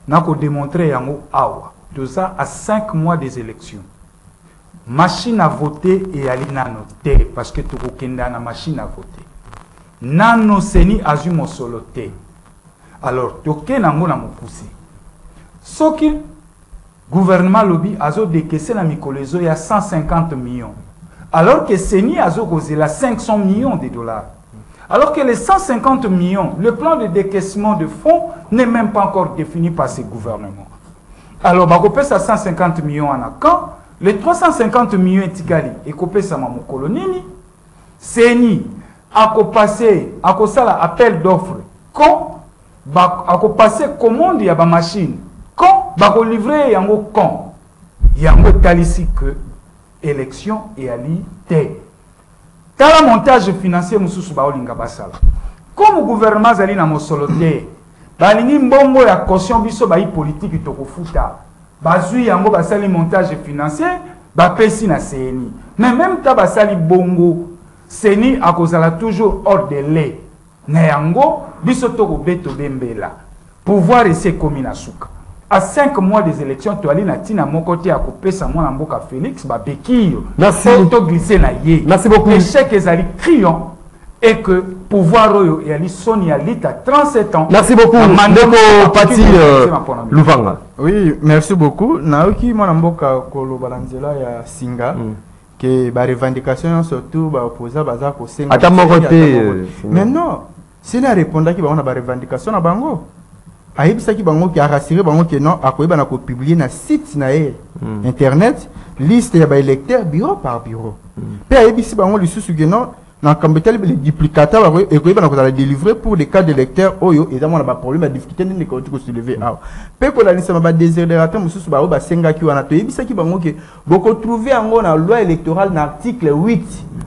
N'a qu'à démontrer Yango Awa. Tout ça à 5 mois des élections. Machine à voter et aller noter parce que tu as une machine à voter. Nano seni azumo soloté. Alors, tu as un poussé. Ce qui gouvernement lobby a décaissé la Mikolezo il y a 150 millions. Alors que Seni a causé 500 millions de dollars. Alors que les 150 millions, le plan de décaissement de fonds n'est même pas encore défini par ce gouvernement. Alors, bah, ça 150 millions en accord. Les 350 millions Tikali et copé ça mon colonini, Seni a passé à la appel d'offres quand a passé commande ya ba machine quand ba livrer yango quand yango talisi que élection et ali te tala montage financier mususu baolinga basala comme gouvernement zali na mosolo te balingi mbongo ya caution biso bayi politique tokofuta bazui yango basali montage financier bapesi na CENI mais même ta basali bongo CENI akozala toujours hors de lait na yango biso tokobeto bembela pouvoir essayer komi na suka à 5 mois des élections tu allais na tina mon côté à couper sa moi mboka Félix babekio merci to glisser na ye merci beaucoup échec ezali criant et que pouvoir oyo et ali Sonia Lita 37 ans merci beaucoup ndeko Pati Luvanga oui merci beaucoup naoki mwana mboka koloba na nzela ya singa que ba revendication surtout ba opposant baza ko senga ata moko te mais non c'est la répondre qui ba on ba revendication na bango ayebisaki bango ki a rassuré bango que non akoyeba na ko publier na site na internet liste ya ba électeurs bureau par bureau pe ayebisi bango lisusu que non na kambetel les duplicateurs akoyeba na ko la délivrer pour les cas d'électeurs oyo et dans ba problème ba difficulté ni ko soulever ah pe ko la liste ba désidérateur mususu ba senga ki wana to yebisaki bango que boko trouver yango na loi électorale na article 8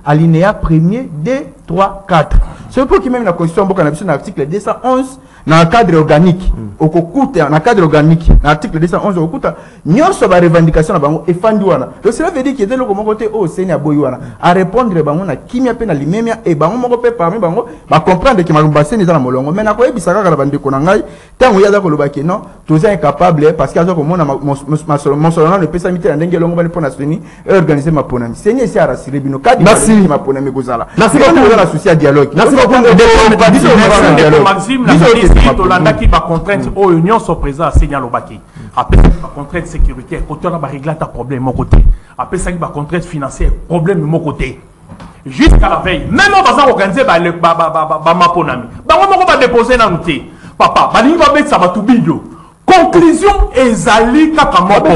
alinéa 1er 2 3 4 c'est pour qui même la constitution boka na biso na article 211 dans le cadre organique au coûte dans le cadre organique l'article 211 au coûte nyonso ba revendication na bango e fandi wana donc cela veut dire que dès le côté au Seigneur boy wana à répondre bango na kimia pe na limemia et bango moko pe parmi bango ba comprendre que ma bassin eza na molongo mais na ko ebisaka kala bande ko na ngai tango yaza ko loba ke non tous incapable parce que azo ko mona mon solo ne pesa miti na ndenge longo bali pona seni et organiser ma ponami Seigneur si a rassuré bino kadi ma ponami kozala merci beaucoup la souci à dialogue merci beaucoup de Maxime tolandaki ba contrainte au union so présent Seigneur Lobaki après ba contrainte sécuritaire côté na ba régler ta problème mon côté après ça ba contrainte financière problème mon côté jusqu'à la veille même on va organiser ba maponami ba moko ba déposer na nuté papa ba ni ba betsa ba tubindo conclusion ezali kaka moko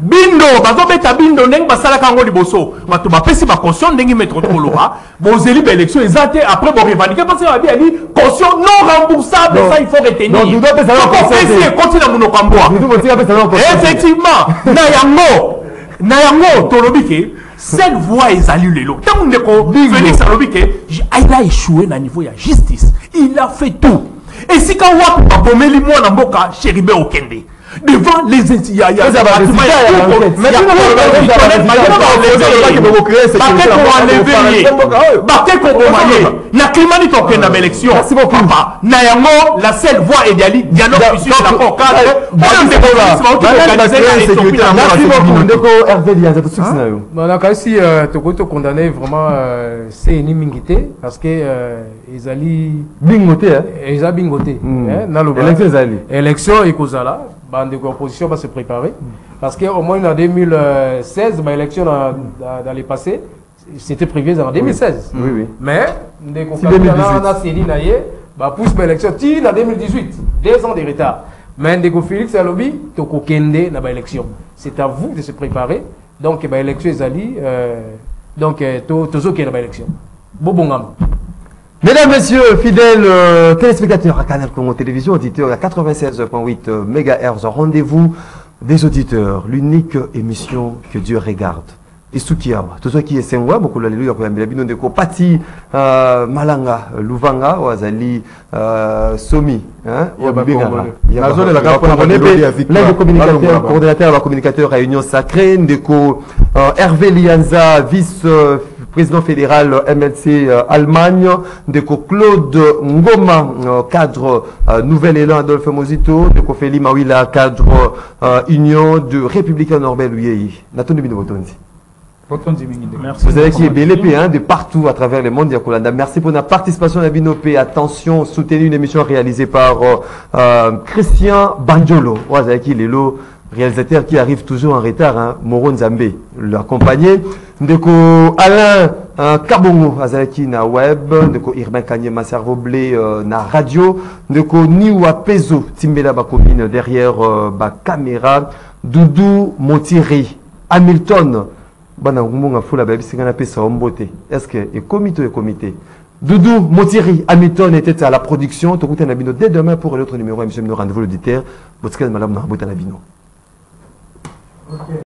bindo bazo beta bindo ndenge basala kango liboso bato bapesi ba caution ndenge mettre koloba bozeli ba élection ezate après bo revendiquer parce que ba bien dit caution non remboursable ça il faut retenir donc vous devez savoir conseiller continue na muno kamboa effectivement na yango tolobi ke cette voie ezali lelo tant ndeko Félix alobike il a échoué na niveau ya justice il a fait tout et si quand on va bomber les mois dans boka Chéribé au Kende devant les il y a la climat d'élection la seule voie est d'aller dialogue sur la on a quasi condamné vraiment c'est une immunité parce que ils allaient bingoté élection et cause-là de opposition va se préparer parce qu'au moins en 2016 ma élection dans les passés c'était prévu en 2016 oui. mais dès qu'on a série pousse ma élection en 2018 2 ans de retard mais dès que Félix a lobby toko kende na ba élection c'est à vous de se préparer donc ba élection ezali donc tozo kende ba élection bobongam. Mesdames, Messieurs, fidèles téléspectateurs à Canal Congo Télévision, auditeurs à 96.8 MHz, rendez-vous des auditeurs, l'unique émission que Dieu regarde. Et Soukiawa, tout ce qui est Sengwa, beaucoup d'alléluia, Bino Pati, Malanga, Luvanga, Oazali, Somi, coordinateur, communicateur, réunion sacrée, Ndeko, Hervé Lianza, vice-président fédéral MLC Allemagne, Ndeko Claude Ngoma, cadre Nouvel Élan Adolphe Mozito, Ndeko Feli Mawila, cadre Union de Républicain Norbert Luyei. Nathalie Binobotonzi. Merci. Vous savez qui est BLP de partout à travers le monde. Merci pour la participation à Binopé. Attention, soutenez une émission réalisée par Christian Banjolo. Vous savez qui est le réalisateur qui arrive toujours en retard. Moron Zambé l'accompagné. Ndeko Alain Kabongo Azalaki na web. Ndeko Irvin Kanye ma cerveau blé na radio. Ndeko Niwa Pezo Timbela Bakobine derrière ba caméra. Doudou Motiri Hamilton. Est-ce que le comité Doudou Motiri Hamilton était à la production. Dès demain pour l'autre numéro, monsieur, rendez-vous l'auditeur.